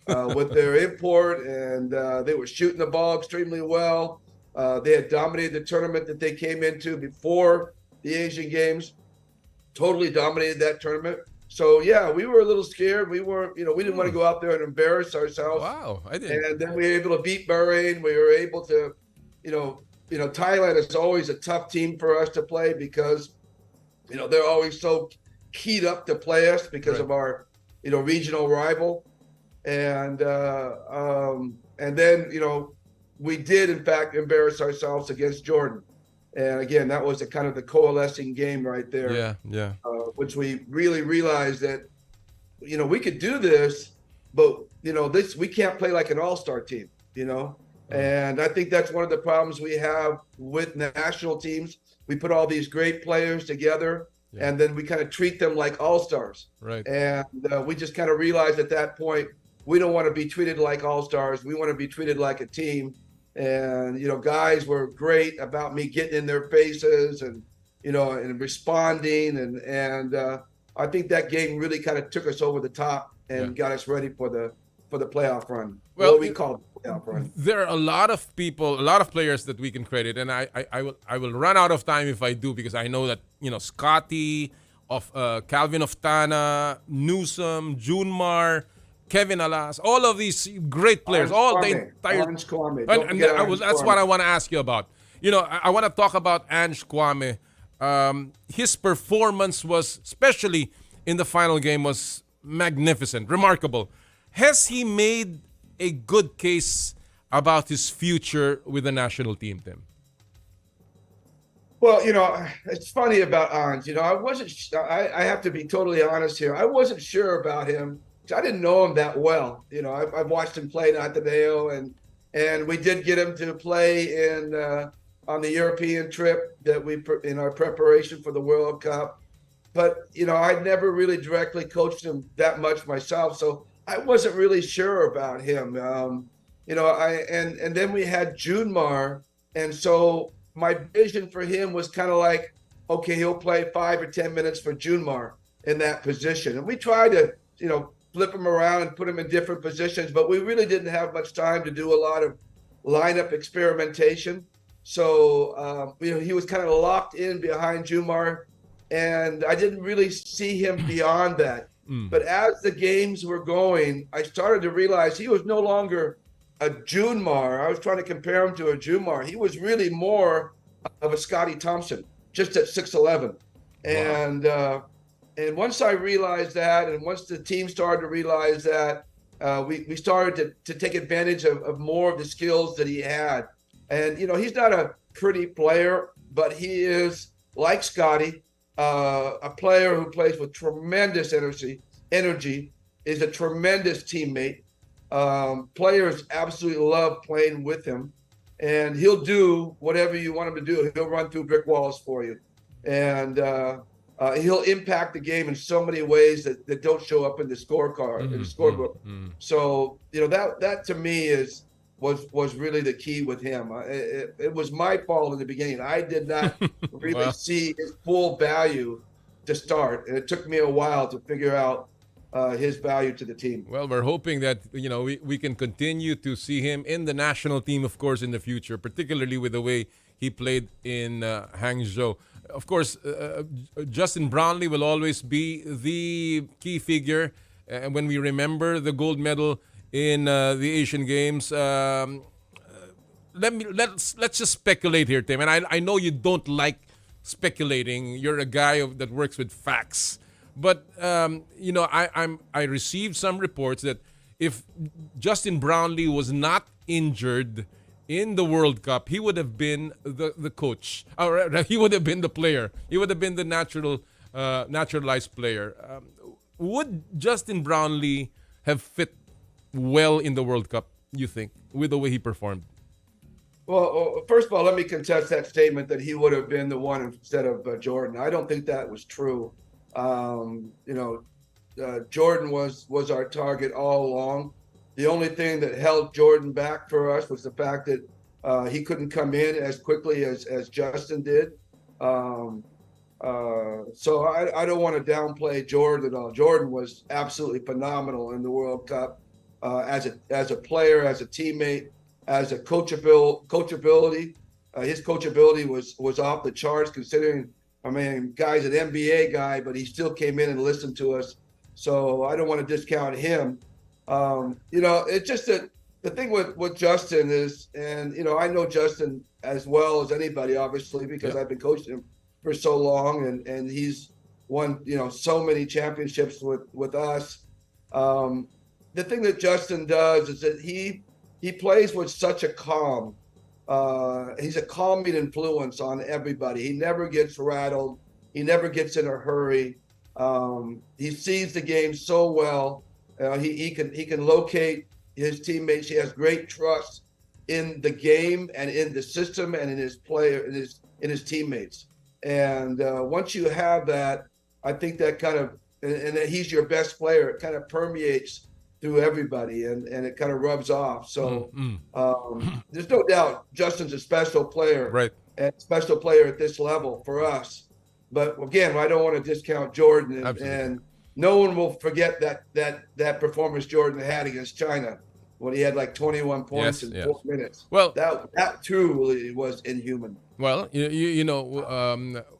with their import, and they were shooting the ball extremely well. They had dominated the tournament that they came into before the Asian Games. Totally dominated that tournament. So yeah, we were a little scared. We weren't, we didn't want to go out there and embarrass ourselves. Wow, I didn't. And then we were able to beat Bahrain. We were able to, Thailand is always a tough team for us to play because, they're always so keyed up to play us because of our, regional rival. And then, we did in fact embarrass ourselves against Jordan. And again, that was kind of the coalescing game right there. Yeah. Which we really realized that, we could do this, but we can't play like an all-star team, And I think that's one of the problems we have with national teams. We put all these great players together, and then we kind of treat them like all-stars. Right. And we just kind of realized at that point, we don't want to be treated like all-stars. We want to be treated like a team. And, guys were great about me getting in their faces and, and responding. And I think that game really kind of took us over the top and got us ready for the playoff run. Well, what we call the playoff run. There are a lot of people, a lot of players that we can credit, and I will run out of time if I do, because I know that Scotty, of Calvin Oftana, Newsom, Junmar, Kevin Alas, all of these great players, Orange Kwame. That's what I want to ask you about. I want to talk about Ange Kwame. His performance was, especially in the final game, was magnificent, remarkable. Has he made a good case about his future with the national team, Tim? Well, it's funny about Ange. I wasn't. I have to be totally honest here. I wasn't sure about him. I didn't know him that well. I've watched him play in Ateneo, and we did get him to play in on the European trip that we in our preparation for the World Cup. But I'd never really directly coached him that much myself, so I wasn't really sure about him. And then we had Junmar, and so my vision for him was kind of like, okay, he'll play 5 or 10 minutes for Junmar in that position, and we tried to flip him around and put him in different positions, but we really didn't have much time to do a lot of lineup experimentation. So, he was kind of locked in behind Junmar, and I didn't really see him beyond that. But as the games were going, I started to realize he was no longer a Junmar. I was trying to compare him to a Junmar. He was really more of a Scotty Thompson, just at 6'11". Wow. And once I realized that, and once the team started to realize that, we started to take advantage of more of the skills that he had. And, he's not a pretty player, but he is, like Scotty, a player who plays with tremendous energy, is a tremendous teammate. Players absolutely love playing with him. And he'll do whatever you want him to do. He'll run through brick walls for you. And he'll impact the game in so many ways that don't show up in the scorecard, in the scorebook. So, that to me was really the key with him. It was my fault in the beginning. I did not really see his full value to start. And it took me a while to figure out his value to the team. Well, we're hoping that we can continue to see him in the national team, of course, in the future, particularly with the way he played in Hangzhou. Of course, Justin Brownlee will always be the key figure. And when we remember the gold medal in the Asian Games, let's just speculate here, Tim. And I know you don't like speculating. You're a guy that works with facts. But I received some reports that if Justin Brownlee was not injured in the World Cup, he would have been the coach. Or he would have been the player. He would have been the naturalized player. Would Justin Brownlee have fit well in the World Cup, you think, with the way he performed? Well, first of all, let me contest that statement that he would have been the one instead of Jordan. I don't think that was true. Jordan was our target all along. The only thing that held Jordan back for us was the fact that he couldn't come in as quickly as Justin did. So I don't want to downplay Jordan at all. Jordan was absolutely phenomenal in the World Cup. as a player, as a teammate, as a coachability. His coachability was off the charts, considering, I mean, guy's an NBA guy, but he still came in and listened to us. So I don't want to discount him. It's just that the thing with Justin is, and I know Justin as well as anybody, obviously, because I've been coaching him for so long, and he's won so many championships with us. The thing that Justin does is that he plays with such a calm. He's a calming influence on everybody. He never gets rattled. He never gets in a hurry. He sees the game so well. He can locate his teammates. He has great trust in the game and in the system and in his player, in his teammates. And once you have that, I think that kind of, and that he's your best player, it kind of permeates through everybody, and it kind of rubs off. So there's no doubt Justin's a special player, right? And special player at this level for us. But again, I don't want to discount Jordan, and no one will forget that performance Jordan had against China when he had like 21 points in 4 minutes. Well, that truly was inhuman. Well,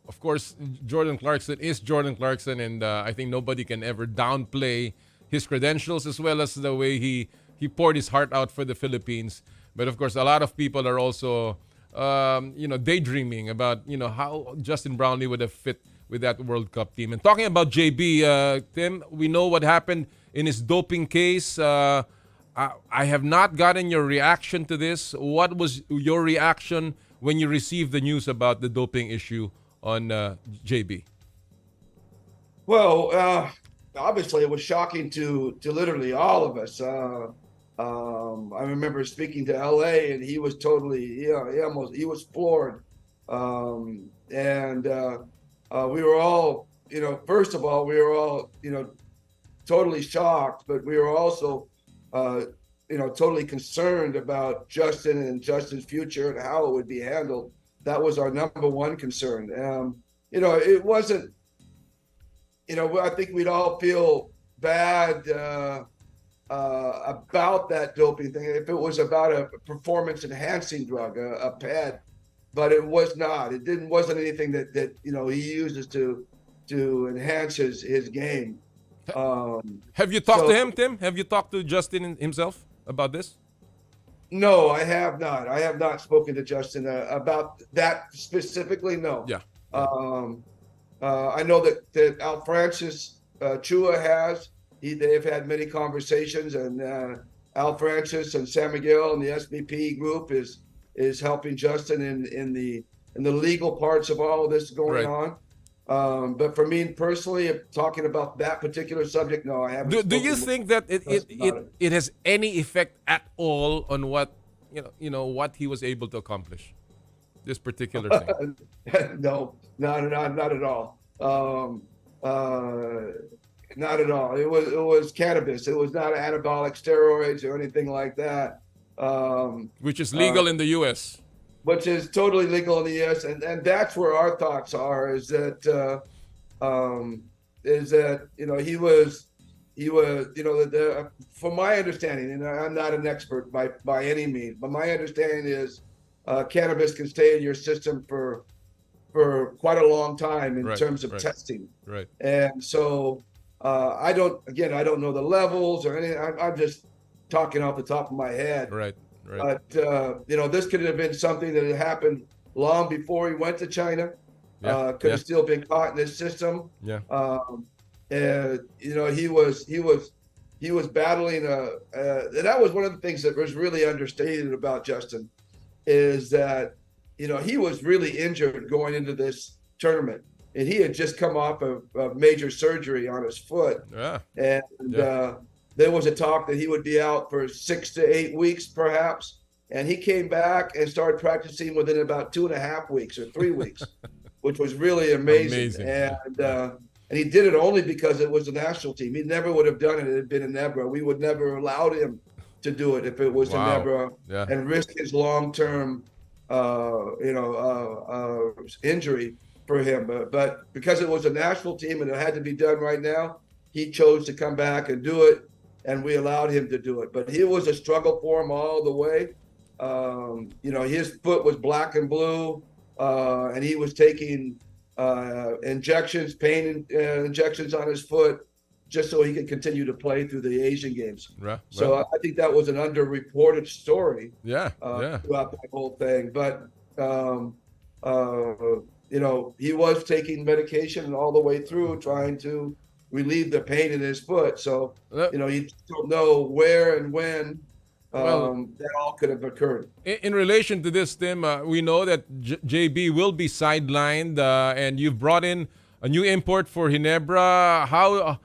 of course, Jordan Clarkson is Jordan Clarkson, and I think nobody can ever downplay his credentials as well as the way he poured his heart out for the Philippines. But of course, a lot of people are also, daydreaming about, how Justin Brownlee would have fit with that World Cup team. And talking about JB, Tim, we know what happened in his doping case. I have not gotten your reaction to this. What was your reaction when you received the news about the doping issue on JB? Well, obviously, it was shocking to literally all of us. I remember speaking to LA, and he was totally, he was floored. We were all, first of all, we were all, totally shocked, but we were also, totally concerned about Justin and Justin's future and how it would be handled. That was our number one concern. It wasn't, I think we'd all feel bad about that doping thing if it was about a performance enhancing drug, a PED, but it was not. It wasn't anything that he uses to enhance his game. Have you talked to him, Tim? Have you talked to Justin himself about this? No, I have not. I have not spoken to Justin about that specifically. No. Yeah. I know that Al Francis Chua has. They've had many conversations, and Al Francis and San Miguel and the SBP group is helping Justin in the legal parts of all of this going on. But for me personally, talking about that particular subject, no, I haven't. Do you think that it has any effect at all on what what he was able to accomplish? This particular thing? No, not at all. Not at all. It was cannabis. It was not anabolic steroids or anything like that. Which is legal in the U.S. Which is totally legal in the U.S. And that's where our thoughts are. Is that he was from my understanding, and I'm not an expert by any means, but my understanding is cannabis can stay in your system for quite a long time in terms of testing. Right. And so I don't know the levels or anything. I'm just talking off the top of my head. Right. But this could have been something that had happened long before he went to China. Could have still been caught in his system. Yeah. He was battling and that was one of the things that was really understated about Justin, is that he was really injured going into this tournament, and he had just come off of major surgery on his foot. There was a talk that he would be out for 6 to 8 weeks, perhaps. And he came back and started practicing within about 2.5 weeks or 3 weeks, which was really amazing. And he did it only because it was the national team. He never would have done it if it had been in Nebra. We would never allowed him to do it if it was in Nebra and risk his long-term, injury for him. But because it was a national team and it had to be done right now, he chose to come back and do it. and we allowed him to do it. But he was a struggle for him all the way. His foot was black and blue, and he was taking injections, pain injections on his foot, just so he could continue to play through the Asian Games. Right. So I think that was an underreported story. Yeah. Throughout that whole thing, but he was taking medication all the way through, trying to relieve the pain in his foot. So you don't know where and when that all could have occurred. In relation to this, Tim, we know that JB will be sidelined, and you've brought in a new import for Ginebra. How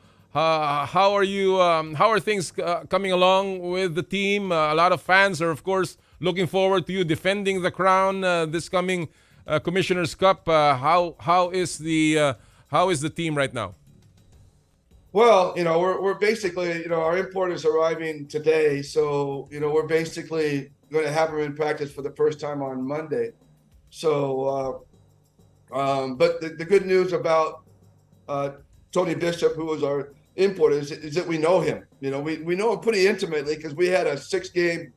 are you? How are things coming along with the team? A lot of fans are, of course, looking forward to you defending the crown this coming Commissioner's Cup. How is the team right now? Well, we're basically, our import is arriving today, so we're basically going to have him in practice for the first time on Monday. So, but the good news about Tony Bishop, who was our import, is that we know him. We know him pretty intimately because we had a 6-game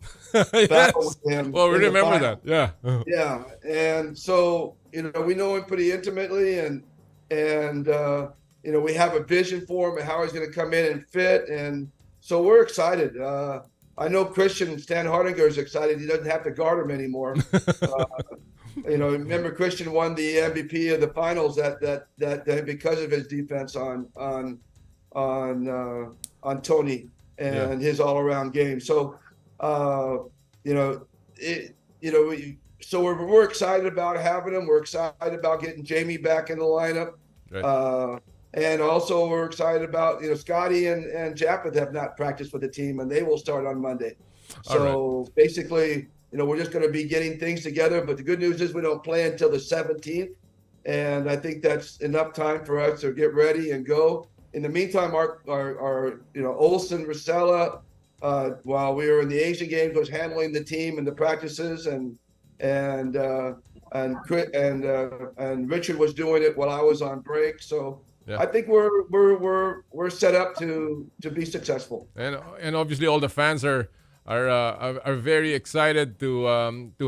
battle with him. Well, we remember that. Yeah. Yeah, and so we know him pretty intimately, and we have a vision for him and how he's going to come in and fit, and so we're excited. I know Christian Stan Hardinger is excited. He doesn't have to guard him anymore. Remember Christian won the MVP of the finals that because of his defense on Tony and his all-around game. So, so we're excited about having him. We're excited about getting Jamie back in the lineup. Right. And also we're excited about, Scotty and Japeth have not practiced with the team, and they will start on Monday. So basically, we're just going to be getting things together. But the good news is we don't play until the 17th. And I think that's enough time for us to get ready and go. In the meantime, our Olsen, Rosella, while we were in the Asian Games, was handling the team and the practices, and Richard was doing it while I was on break. So I think we're set up to be successful. And obviously all the fans are very excited to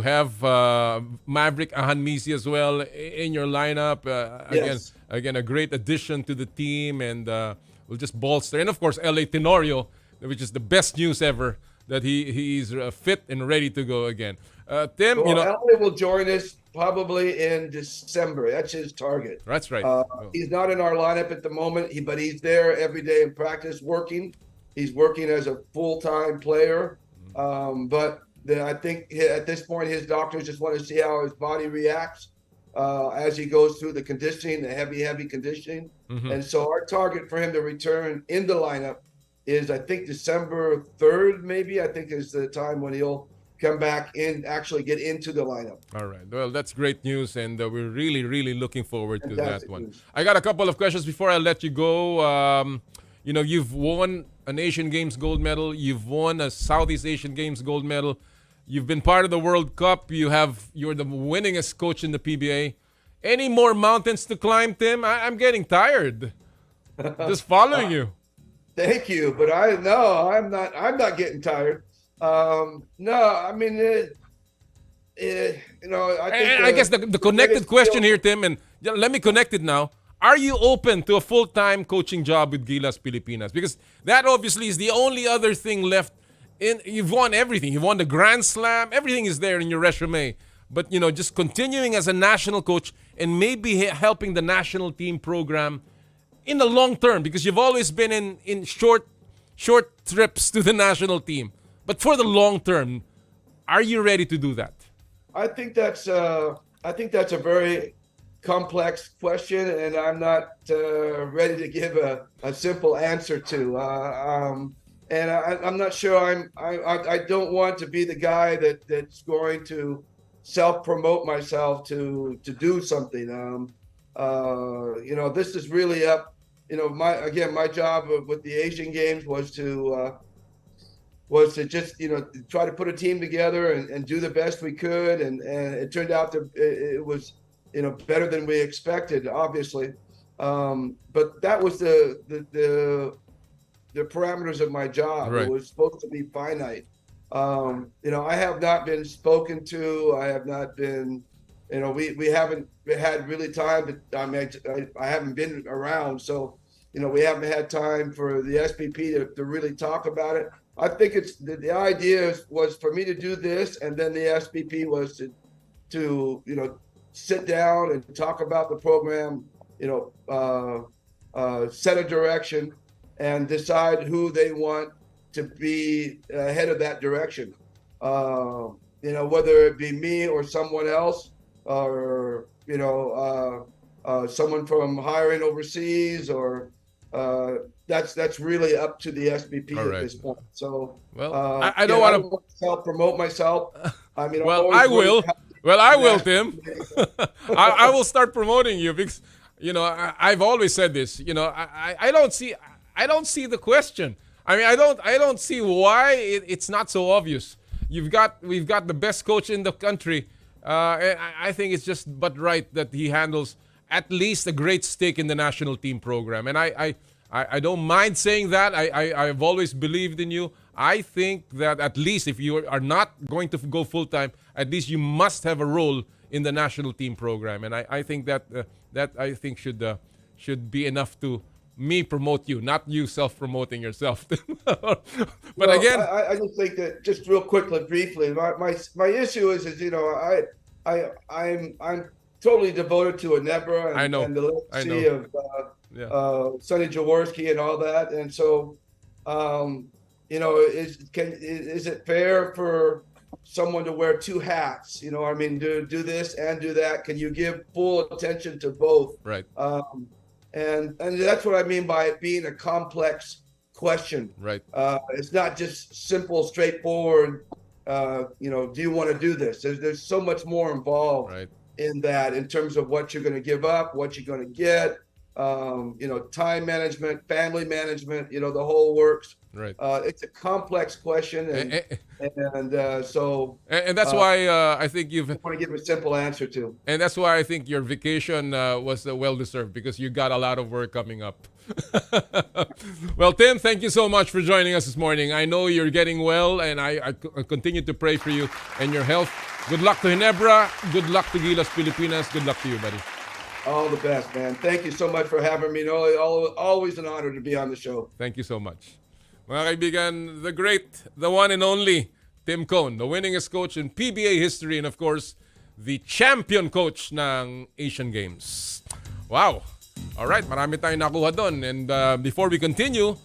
have Maverick Ahanmisi as well in your lineup. Again, a great addition to the team, and will just bolster. And of course, LA Tenorio, which is the best news ever, that he's fit and ready to go again. Tim, LA will join us probably in December. That's his target. That's right. He's not in our lineup at the moment, but he's there every day in practice working. He's working as a full-time player. But I think at this point, his doctors just want to see how his body reacts as he goes through the conditioning, the heavy conditioning. And so our target for him to return in the lineup is, I think, December 3rd, maybe, I think is the time when he'll come back and actually get into the lineup. All right. Well, that's great news, and we're really, really looking forward to Fantastic that one. news. I got a couple of questions before I let you go. You've won an Asian Games gold medal. You've won a Southeast Asian Games gold medal. You've been part of the World Cup. You're the winningest coach in the PBA. Any more mountains to climb, Tim? I'm getting tired just following you. Thank you, but I'm not getting tired. I mean, I guess the connected question here, Tim, and let me connect it now. Are you open to a full-time coaching job with Gilas Pilipinas? Because that obviously is the only other thing left. You've won everything. You've won the Grand Slam. Everything is there in your resume. But, just continuing as a national coach and maybe helping the national team program in the long term, because you've always been in short trips to the national team. But for the long term, are you ready to do that? I think that's a very complex question, and I'm not ready to give a simple answer to. And I'm not sure. I don't want to be the guy that's going to self-promote myself to do something. This is really up. My job with the Asian Games was to just try to put a team together and do the best we could, and it turned out that it was better than we expected, obviously. But that was the the parameters of my job. Right. It was supposed to be finite. I have not been spoken to. I have not been, we haven't had really time. I haven't been around, so we haven't had time for the SPP to really talk about it. I think it's the idea was for me to do this, and then the SPP was to sit down and talk about the program, set a direction, and decide who they want to be head of that direction. Whether it be me or someone else, or someone from hiring overseas, or that's really up to the SBP at this point. So, I don't want to self-promote myself. I mean, well, I will. Well, I will, Tim. I will start promoting you because, I've always said this. I don't see the question. I mean, I don't see why it's not so obvious. We've got the best coach in the country. And I think it's just but right that he handles at least a great stake in the national team program. And I don't mind saying that. I've always believed in you. I think that at least if you are not going to go full-time, at least you must have a role in the national team program. And I think that I think should be enough to me promote you, not you self-promoting yourself. But again, I just think that just real quickly, briefly, my issue is I'm totally devoted to Ginebra and the legacy of Sonny Jaworski and all that, and so is it fair for someone to wear two hats? Do this and do that. Can you give full attention to both? Right. And that's what I mean by it being a complex question. Right. It's not just simple, straightforward. Do you want to do this? There's so much more involved in that, in terms of what you're going to give up, what you're going to get. Time management, family management. The whole works. Right. It's a complex question, and that's why I think you've. I want to give a simple answer to. And that's why I think your vacation was well deserved, because you got a lot of work coming up. Well, Tim, thank you so much for joining us this morning. I know you're getting well, and I continue to pray for you and your health. Good luck to Ginebra. Good luck to Gilas Pilipinas. Good luck to you, buddy. All the best, man. Thank you so much for having me. Noli, always an honor to be on the show. Thank you so much. Mga kaibigan, the great, the one and only Tim Cone, the winningest coach in PBA history, and of course, the champion coach ng Asian Games. Wow! Alright, marami tayong nakuha doon. And before we continue,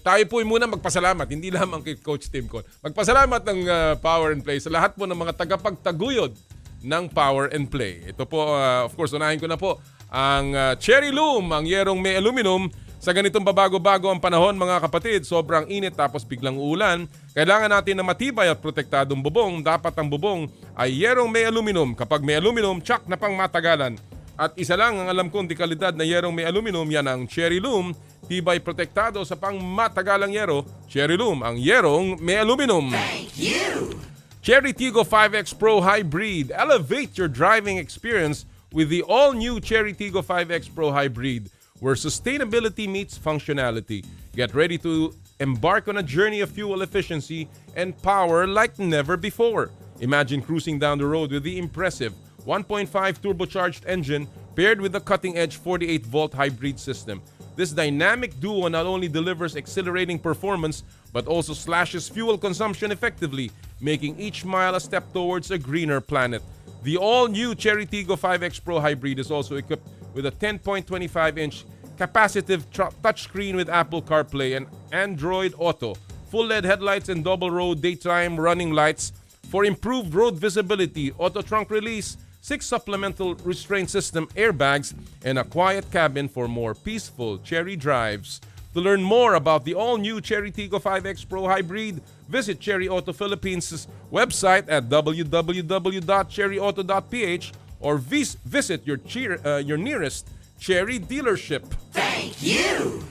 tayo po muna magpasalamat, hindi lamang kay Coach Tim Cone. Magpasalamat ng Power and Play sa lahat po ng mga tagapagtaguyod ng Power and Play. Ito po, of course, unahin ko na po ang Cherry Loom, ang yerong may aluminum. Sa ganitong babago-bago ang panahon, mga kapatid, sobrang init tapos biglang uulan, kailangan natin na matibay at protektadong bubong. Dapat ang bubong ay yerong may aluminum. Kapag may aluminum, tsak na pang matagalan. At isa lang ang alam kong dekalidad na yerong may aluminum, yan ang Cherry Loom. Tibay protektado sa pang matagalang yero. Cherry Loom, ang yerong may aluminum. Thank you! Cherry Tiggo 5X Pro Hybrid. Elevate your driving experience with the all-new Cherry Tiggo 5X Pro Hybrid, where sustainability meets functionality. Get ready to embark on a journey of fuel efficiency and power like never before. Imagine cruising down the road with the impressive 1.5 turbocharged engine paired with the cutting-edge 48-volt hybrid system. This dynamic duo not only delivers exhilarating performance but also slashes fuel consumption effectively, making each mile a step towards a greener planet. The all-new Cherry Tiggo 5X Pro Hybrid is also equipped with a 10.25-inch capacitive touchscreen with Apple CarPlay and Android Auto, full LED headlights and double-row daytime running lights for improved road visibility, auto trunk release, 6 supplemental restraint system airbags, and a quiet cabin for more peaceful Cherry drives. To learn more about the all-new Cherry Tiggo 5X Pro Hybrid, visit Cherry Auto Philippines' website at www.cherryauto.ph or visit your nearest Cherry dealership. Thank you!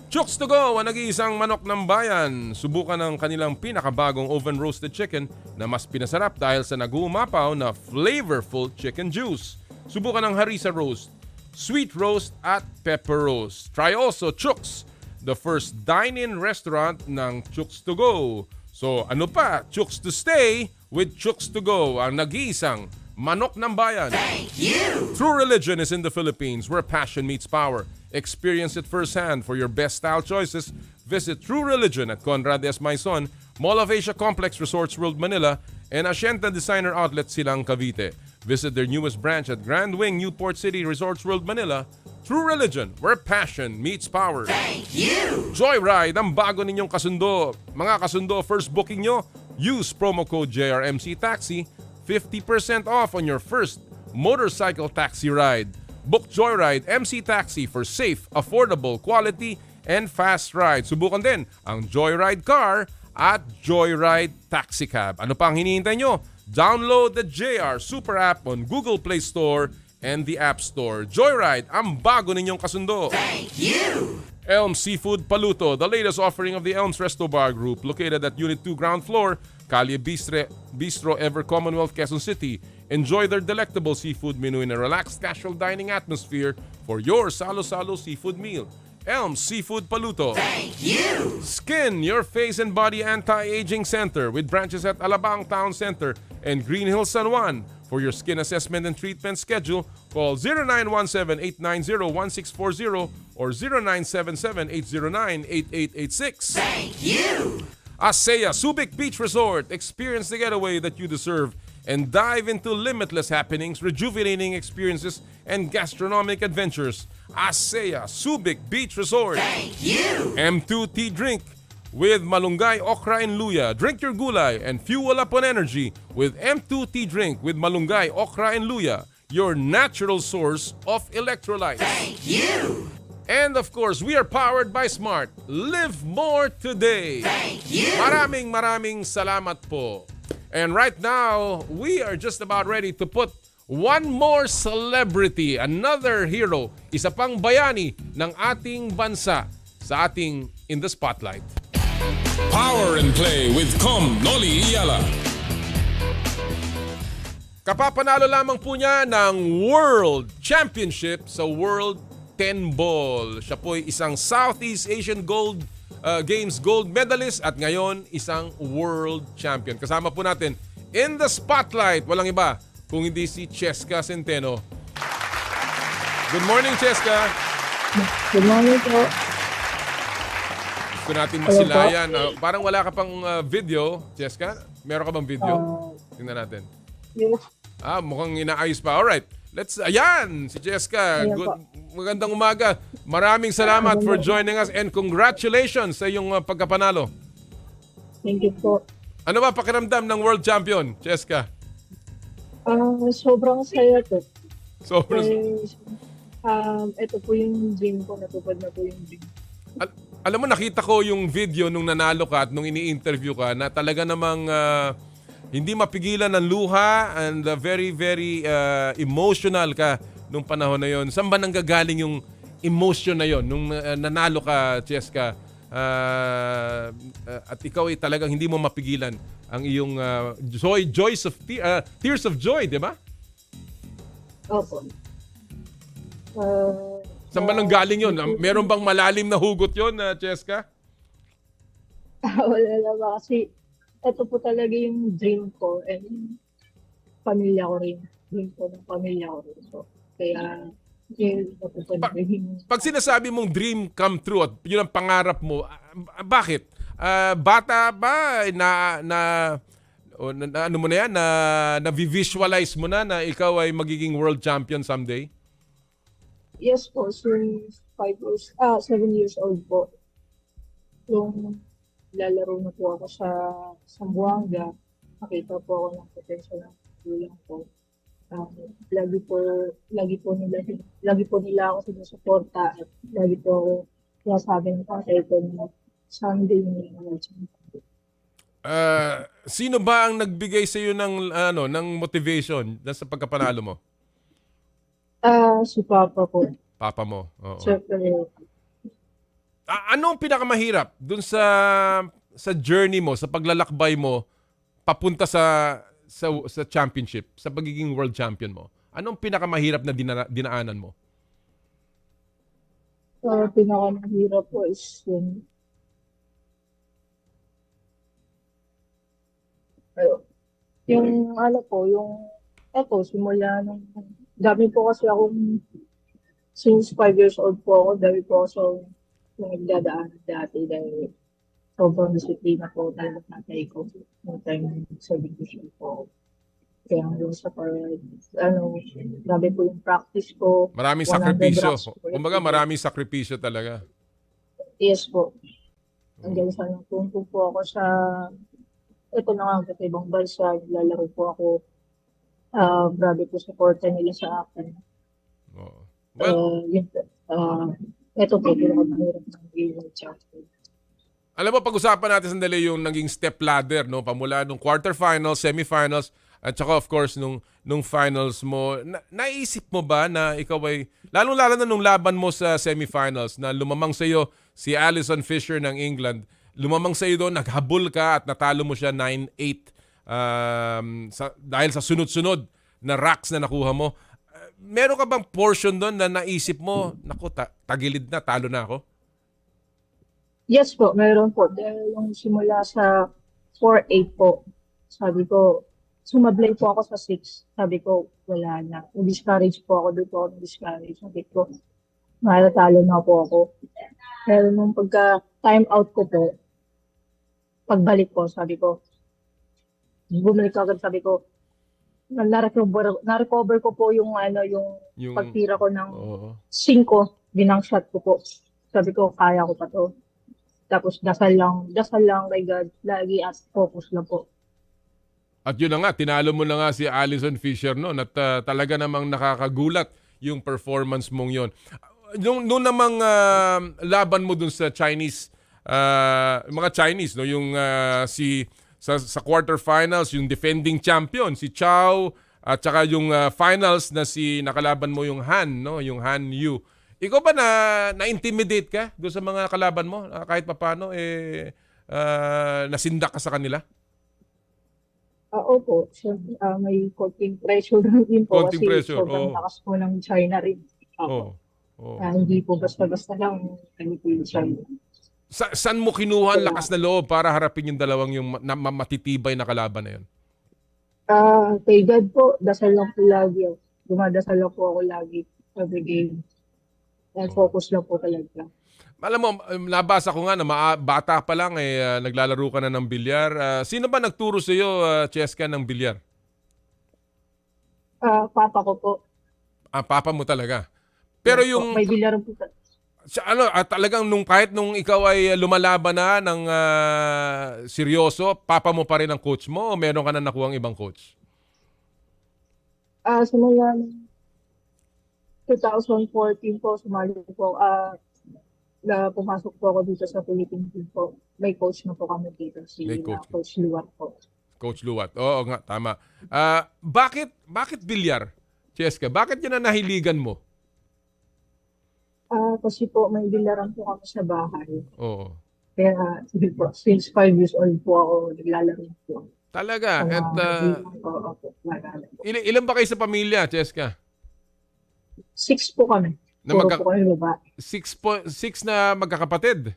Chooks to go, ang nag-iisang manok ng bayan. Subukan ang kanilang pinakabagong oven-roasted chicken na mas pinasarap dahil sa nag-uumapaw na flavorful chicken juice. Subukan ang harissa roast, sweet roast at pepper roast. Try also Chooks, the first dine-in restaurant ng Chooks to Go. So ano pa? Chooks to stay with Chooks to Go, ang nag-iisang manok ng bayan. Thank you! True Religion is in the Philippines, where passion meets power. Experience it firsthand. For your best style choices, visit True Religion at Conrad S. Maison, Mall of Asia Complex, Resorts World Manila, and Asienta Designer Outlet Silang Cavite. Visit their newest branch at Grand Wing, Newport City, Resorts World Manila. True Religion, where passion meets power. Thank you! Joyride, ang bago ninyong kasundo. Mga kasundo, first booking nyo, use promo code JRMC Taxi, 50% off on your first motorcycle taxi ride. Book Joyride MC Taxi for safe, affordable, quality, and fast ride. Subukan din ang Joyride Car at Joyride Taxi Cab. Ano pa ang hinihintay nyo? Download the JR Super App on Google Play Store and the App Store. Joyride, ang bago ninyong kasundo. Thank you! Elms Seafood Paluto, the latest offering of the Elms Resto Bar Group, located at Unit 2 ground floor, Calle Bistro, Ever Commonwealth, Quezon City. Enjoy their delectable seafood menu in a relaxed casual dining atmosphere for your salo-salo seafood meal. Elms Seafood Paluto. Thank you! Skin Your Face and Body Anti-Aging Center with branches at Alabang Town Center and Green Hills, San Juan. For your skin assessment and treatment schedule, call 0917-890-1640 or 0977-809-8886. Thank you! Asea Subic Beach Resort. Experience the getaway that you deserve and dive into limitless happenings, rejuvenating experiences, and gastronomic adventures. Asea Subic Beach Resort. Thank you! M2 Tea Drink with malunggay, okra, and luya. Drink your gulay and fuel up on energy with M2 Tea Drink with malunggay, okra, and luya. Your natural source of electrolytes. Thank you! And of course, we are powered by Smart. Live more today. Thank you! Maraming salamat po. And right now, we are just about ready to put one more celebrity, another hero, isa pang bayani ng ating bansa sa ating In the Spotlight. Power and Play with Noli Eala. Kapapanalo lamang po niya ng World Championship sa World 10 Ball. Siya po ay isang Southeast Asian Games gold medalist at ngayon isang World Champion. Kasama po natin in the Spotlight, walang iba kung hindi si Cheska Centeno. Good morning, Cheska. Good morning po. Gusto natin masilayan. Parang wala ka pang video, Cheska. Meron ka bang video? Tingnan natin. Yes. Mukhang inaayos pa. Alright. Ayan, si Cheska. Magandang umaga. Maraming salamat for joining us and congratulations sa iyong pagkapanalo. Thank you po. Ano ba pakiramdam ng World Champion, Cheska? Sobrang saya po. Sobrang... Ito po yung dream ko. Natupad na po yung dream. Alam mo, nakita ko yung video nung nanalo ka at nung ini-interview ka na talaga namang hindi mapigilan ng luha and very, very emotional ka nung panahon na yon. Saan ba nanggagaling yung emotion na yon nung nanalo ka, Cheska? At ikaw ay talagang hindi mo mapigilan ang iyong tears of joy, di ba? Opo. Saan ba nanggaling yun? Meron bang malalim na hugot yun, Cheska? Wala na ba? Kasi ito po talaga yung dream ko and pamilya ko rin. Dream ko ng pamilya ko rin. So, kaya pag sinasabi mong dream come true at yun ang pangarap mo, bakit? Bata ba ano mo na yan, na visualize mo na ikaw ay magiging world champion someday? Yes po, since 7 years old po. Yung lalaro na po ako sa Zamboanga, nakita po ako ng potential ng gulang ko. Lagi po nila ako sinusuporta at lagi po ako sinasabi ng tatay ko na someday world champion. Sino ba ang nagbigay sa iyo ng motivation sa pagkapanalo mo? Si Papa po. Papa mo. Oo. Siyempre. Anong pinakamahirap dun sa journey mo, sa paglalakbay mo papunta sa championship, sa pagiging world champion mo? Anong pinakamahirap na dinaanan mo? Pinakamahirap po is yung ano po, yung eto, simula nung dami po kasi akong since 5 years old po ako, dami po ako yung nagdadaan dati dahil sobrang disiplina po talaga tatay ko. Yung time sa division po. Kaya hanggang sa grabe po yung practice ko. Maraming 100 sakripisyo. reps po Kumbaga, every day. maraming sakripisyo talaga. Yes po. Hanggang sa nagpunto po ako sa, ito na nga, sa ibang bansa, naglalaro po ako. Grabe po supporta nila sa akin. Oo. Well, Ito po, pinakamahirap ng World Champion. alam mo, pag-usapan natin sandali yung naging step ladder, no? Pamula nung quarterfinals, semifinals, at saka of course nung finals mo. Naisip mo ba na ikaw ay, lalong-lalo na nung laban mo sa semifinals, na lumamang sa iyo si Alison Fisher ng England, lumamang sa iyo doon, naghabol ka at natalo mo siya 9-8 dahil sa sunod-sunod na racks na nakuha mo. Meron ka bang portion doon na naisip mo, naku, tagilid na, talo na ako? Yes po, meron po. Dahil yung simula sa 4-8 po, sabi ko, sumablay po ako sa 6. Sabi ko, wala na. Discourage po ako, doon po ako discourage. Sabi ko, malatalo na po ako. Pero nung pagka-time out ko po, pagbalik ko, sabi ko, bumalik ako agad, sabi ko, na-recover ko po yung pagtira ko ng 5, binang shot ko po. Sabi ko, kaya ko pa to. Tapos dasal lang, my God, lagi at focus lang po. At yun na nga, tinalo mo na nga si Alison Fisher noon at talaga namang nakakagulat yung performance mong yon. Noong namang laban mo dun sa Chinese, mga Chinese, no, yung sa quarterfinals, yung defending champion, si Chow, at saka yung finals na nakalaban mo yung Han, no, yung Han Yu. Ikaw ba na-intimidate ka doon sa mga kalaban mo? Kahit papaano, nasindak ka sa kanila? Opo, siyempre, may konting pressure din po Konting kasi pressure, sobrang lakas po ng China rin. Opo. Hindi po basta-basta lang po yung China. Saan mo kinuha ang lakas na loob para harapin yung dalawang yung matitibay na kalaban na yun? Kay God po, dasal lang po lagi. Dumadasal lang po ako lagi every game. And focus lang po talaga. Alam mo, nabasa ko nga na bata pa lang naglalaro ka na ng bilyar. Sino ba nagturo sa iyo, Cheska, ng bilyar? Papa ko po. Papa mo talaga. Pero Yes, yung po. May bilyar po. talagang kahit nung ikaw ay lumalaban na ng seryoso, papa mo pa rin ang coach mo o meron ka na nakuhang ibang coach? Simula 2014 po, sumali po. Pumasok po ako dito sa Philippine team po. May coach na po kami dito, May coach. Coach Luwat po. Coach Luwat. Oo nga, tama. Bakit bilyar, Cheska? Bakit yan ang nahiligan mo? Kasi po, may bilyaran po kami sa bahay. Oo. Kaya, sige po, since 5 years old po ako, naglalaro po. Talaga? At ilan ba kayo sa pamilya, Cheska? 6 po kami. Puro po kami babae. 6 na magkakapatid?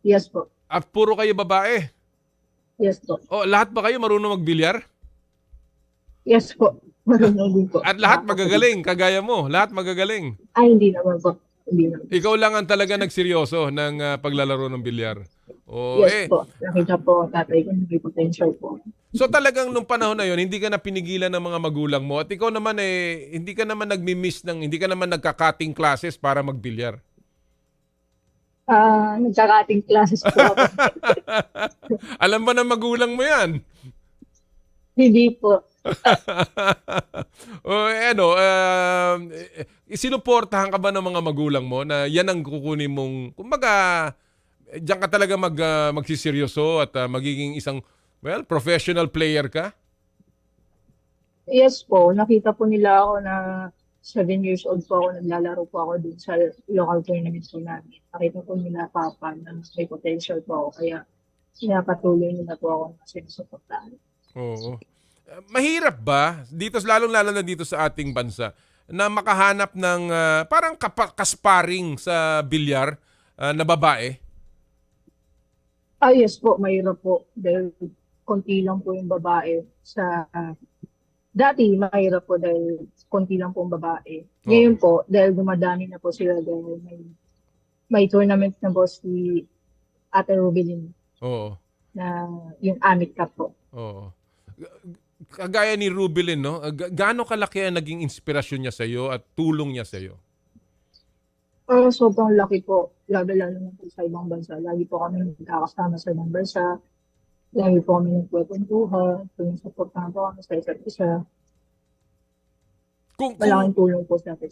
Yes po. At puro kayo babae? Yes po. Lahat ba kayo marunong magbilyar? Yes po. Marunong din po. At lahat magagaling, kagaya mo? Lahat magagaling? Ay, hindi naman po. Hindi naman. Ikaw lang ang talaga nagseryoso ng paglalaro ng bilyar. Yes po. Nakita po, tatay ko, may potential po. So talagang nung panahon na yon, hindi ka na pinigilan ng mga magulang mo at ikaw naman hindi ka naman hindi ka naman nagka-cutting classes para magbilyar. Nagka-cutting classes po ako. Alam ba ng magulang mo yan? Hindi po. Sinuportahan ka ba ng mga magulang mo na yan ang kukunin mong, kumbaga, diyan ka talaga magsiseryoso at magiging isang professional player ka? Yes po. Nakita po nila ako na 7 years old po ako, naglalaro po ako dun sa local tournament po namin. Nakita po nila papa na may potential po ako. Kaya pinapatuloy nila po ako na sinusuportahan. Oo. Mahirap ba? Lalong-lalo na dito sa ating bansa. na makahanap ng parang kasparing sa bilyar na babae? Yes po, mahirap po. Dahil konti lang po yung babae sa... dati, mahirap po dahil konti lang po yung babae. Ngayon po, dahil dumadami na po sila dahil may tournament na po si Ate Rubilin. Oo. Na yung Amit Cup po. Oo. Kagaya ni Rubilin, no? Gaano kalaki ang naging inspirasyon niya sa iyo at tulong niya sa iyo? Sobrang laki po. Lalo na po sa ibang bansa. Lagi po kami nagkakasama sa ibang bansa. Lagi po kami nagkwentuhan. Supportahan po kami sa isa't isa. Malaking tulong po sa akin.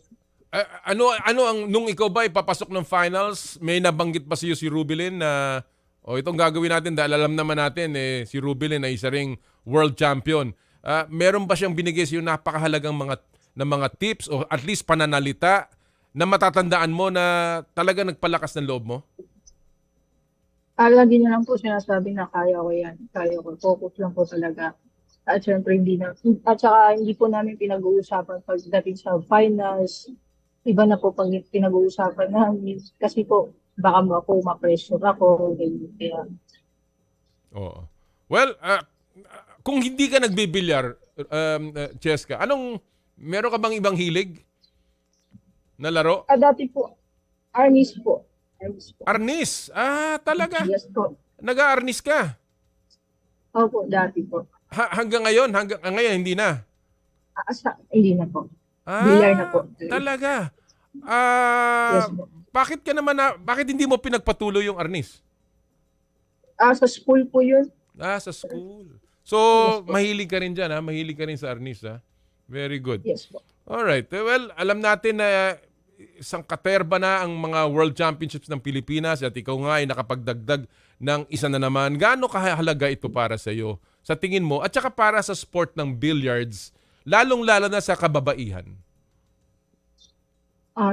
Ano ang nung ikaw ba ipapasok ng finals, may nabanggit pa sa iyo si Rubilin na itong gagawin natin dahil alam naman natin si Rubilin ay isa ring world champion. Meron ba siyang binigay sa iyo napakahalagang mga tips o at least pananalita na matatandaan mo na talaga nagpalakas ng loob mo? Lagi niya lang po sinasabi na kaya ko yan. Kaya ko. Focus lang po talaga. At syempre at saka hindi po namin pinag-uusapan pagdating sa finals. Iba na po pag pinag-uusapan namin. Kasi po, baka ako ma-pressure ako. Kaya. Oo. Well, kung hindi ka nagbibilyar, Cheska, meron ka bang ibang hilig na laro? Dati po, Arnis po. Arnis? Talaga? Yes po. Nag-a-arnis ka? Opo, dati po. Hanggang ngayon? Hanggang ngayon, hindi na? Hindi na po. Bilyar na po. Talaga? Yes po. Bakit hindi mo pinagpatuloy yung arnis? Sa school po yun. Sa school. So, yes, mahilig ka rin dyan, ha? Mahilig ka rin sa arnis, ha? Very good. Yes po. Alright. Well, alam natin na isang katerba na ang mga World Championships ng Pilipinas at ikaw nga ay nakapagdagdag ng isa na naman. Gaano kahalaga ito para sa iyo sa tingin mo at saka para sa sport ng billiards, lalong-lalo na sa kababaihan?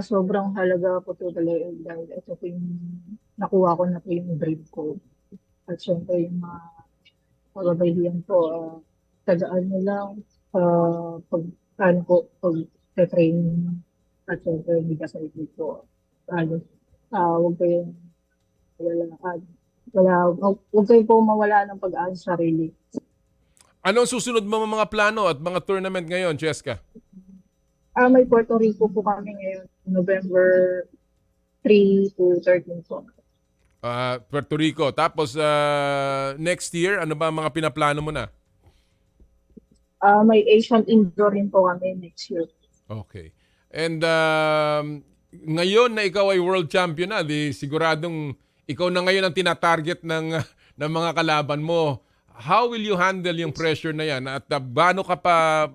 Sobrang halaga po ito talaga dahil ito po yung nakuha ko na po yung dream ko. At syempre yung mga kababaihan po, tagaan mo lang pag-training at syempre hindi ka sa ipid po. Huwag kayong huwag kayong po mawala ng pag-asa sa sarili. Ano ang susunod mo mga plano at mga tournament ngayon, Cheska? May Puerto Rico po kami ngayon, November 3 to 13 po. Puerto Rico. Tapos next year, ano ba ang mga pinaplano mo na? May Asian Indoor rin po kami next year. Okay. And ngayon na ikaw ay world champion na, di siguradong ikaw na ngayon ang tinatarget ng mga kalaban mo. How will you handle yung pressure na yan? At paano ka pa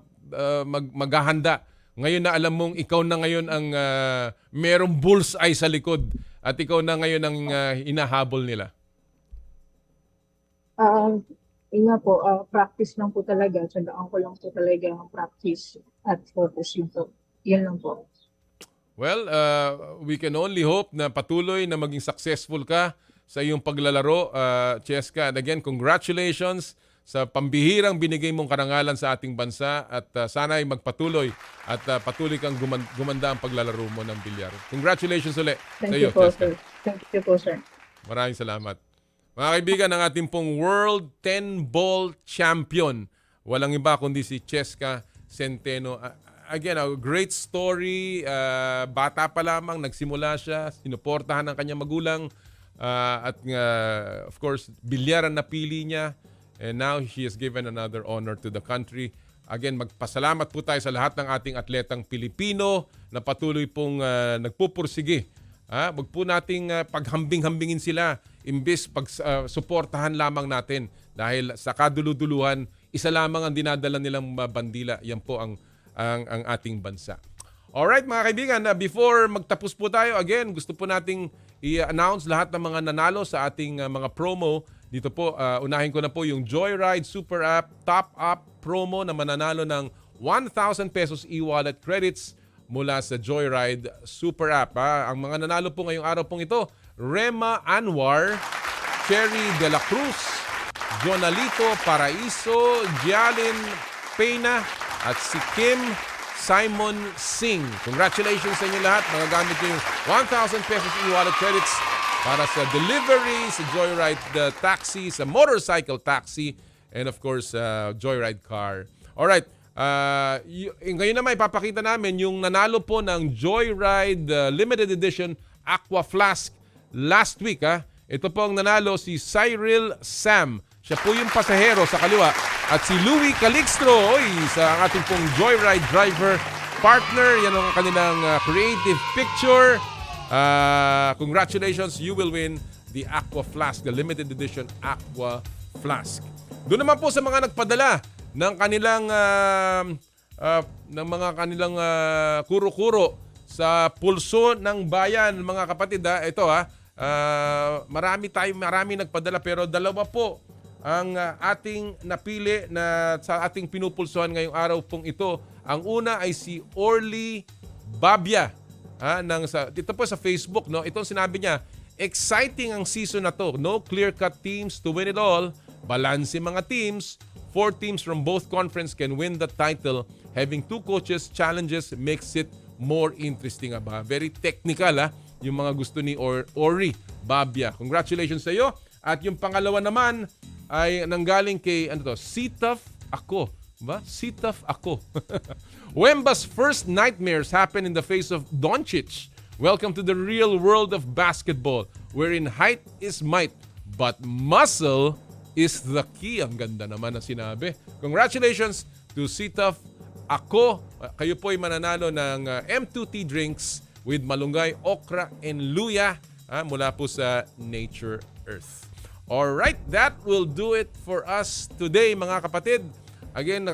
maghahanda? Ngayon na alam mong ikaw na ngayon ang merong bullseye sa likod at ikaw na ngayon ang hinahabol nila. Yun nga po, practice lang po talaga. Tsagaan ko lang po talaga ang practice at focus yun po. Yan lang po. Well, we can only hope na patuloy na maging successful ka sa iyong paglalaro, Cheska. And again, congratulations sa pambihirang binigay mong karangalan sa ating bansa at sana ay magpatuloy at patuloy kang gumanda ang paglalaro mo ng bilyar. Congratulations ulit sa iyo, Cheska. Thank you po, sir. Maraming salamat. Mga kaibigan, ang ating pong World 10-Ball Champion, walang iba kundi si Cheska Centeno. Again, a great story. Bata pa lamang, nagsimula siya, sinuportahan ng kanyang magulang. At of course, bilyar ang napili niya. And now, she has given another honor to the country. Again, magpasalamat po tayo sa lahat ng ating atletang Pilipino na patuloy pong nagpupursige. Wag po nating paghambing-hambingin sila. Imbis pagsuportahan lamang natin. Dahil sa kaduluduluhan, isa lamang ang dinadala nilang bandila. Yan po ang ating bansa. Alright mga kaibigan, before magtapos po tayo, again, gusto po nating i-announce lahat ng mga nanalo sa ating mga promo. Dito po, unahin ko na po yung Joyride Super App Top Up promo na mananalo ng 1,000 pesos e-wallet credits mula sa Joyride Super App. Ang mga nanalo po ngayong araw pong ito, Rema Anwar, Cherry De La Cruz, Jonalito Paraiso, Gialin Pena, at si Kim Simon Singh. Congratulations sa inyo lahat. Magagamit nyo yung 1,000 pesos e-wallet credits para sa delivery, sa Joyride taxi, sa motorcycle taxi, and of course, Joyride car. Alright, ngayon naman ipapakita namin yung nanalo po ng Joyride Limited Edition Aqua Flask last week. Ito po ang nanalo si Cyril Sam. Siya po yung pasahero sa kaliwa. At si Louie Calixtro, sa ating pong Joyride driver partner. Yan ang kanilang creative picture. Congratulations, you will win the Aqua Flask, the limited edition Aqua Flask. Doon naman po sa mga nagpadala ng kanilang kuro-kuro sa pulso ng bayan, mga kapatid. Ito marami nagpadala pero dalawa po ang ating napili na sa ating pinupulsuhan ngayong araw pong ito. Ang una ay si Orly Babia. Dito po sa Facebook, no? Itong sinabi niya, exciting ang season na to. No clear-cut teams to win it all. Balanse mga teams. 4 teams from both conference can win the title. Having 2 coaches challenges makes it more interesting. Very technical yung mga gusto ni Ori Babia. Congratulations sa iyo. At yung pangalawa naman ay nanggaling kay Sitaf Ako. Sitaf Ako. Wemba's first nightmares happen in the face of Doncic. Welcome to the real world of basketball, wherein height is might, but muscle is the key. Ang ganda naman na sinabi. Congratulations to Sitaf Ako. Kayo po ay mananalo ng M2T drinks with malunggay, okra, and luya mula po sa Nature Earth. Alright, that will do it for us today, mga kapatid. Again,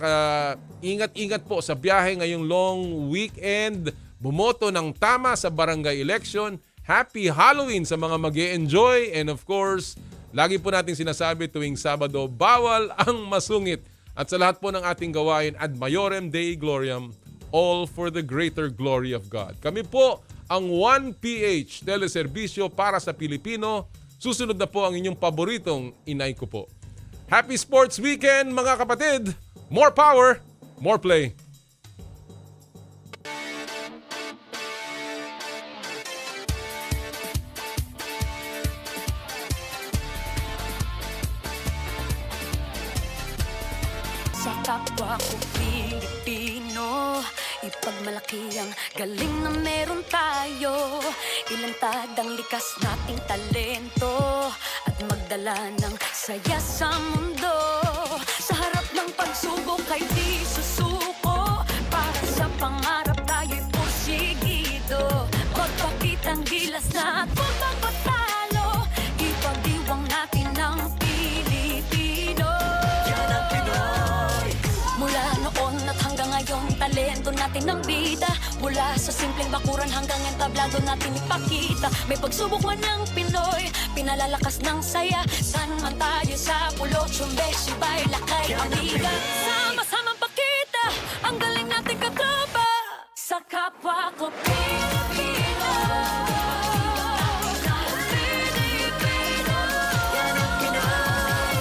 ingat-ingat po sa biyahe ngayong long weekend. Bumoto ng tama sa barangay election. Happy Halloween sa mga mag-e-enjoy. And of course, lagi po natin sinasabi tuwing Sabado, bawal ang masungit. At sa lahat po ng ating gawain, ad maiorem Dei gloriam, all for the greater glory of God. Kami po ang 1PH Teleserbisyo para sa Pilipino. Susunod na po ang inyong paboritong inay ko po. Happy Sports Weekend, mga kapatid! More power, more play. Sa kapwa ko Pilipino, ipagmalaki ang galing na meron tayo. Ilantad ang likas nating talento at magdala ng saya sa mundo. Sa harap ng pagsubok ay di susuko. Para sa pangarap tayo'y porsigido. Magpakitang gilas na at huwag magpatalo. Ipagdiwang natin ang Pilipino. Yan ang Pinoy. Mula noon at hanggang ngayon, talento natin ang bida. Mula sa simpleng bakuran hanggang entablado natin ipakita. May pagsubok man ng Pinoy, pinalalakas ng saya. San man tayo sa pulo, Chumbe, Sibay, Lakay, Amiga. Sama-samang pakita ang galing natin katropa. Sa kapwa ko Pilipino. Pilipino. Yan ang Pinoy.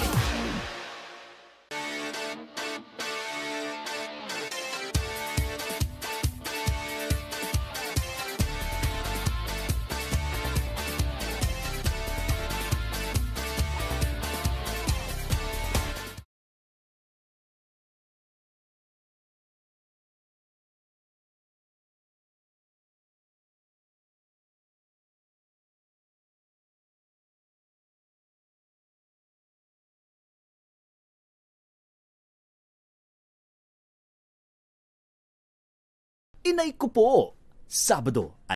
Inay ko po, Sabado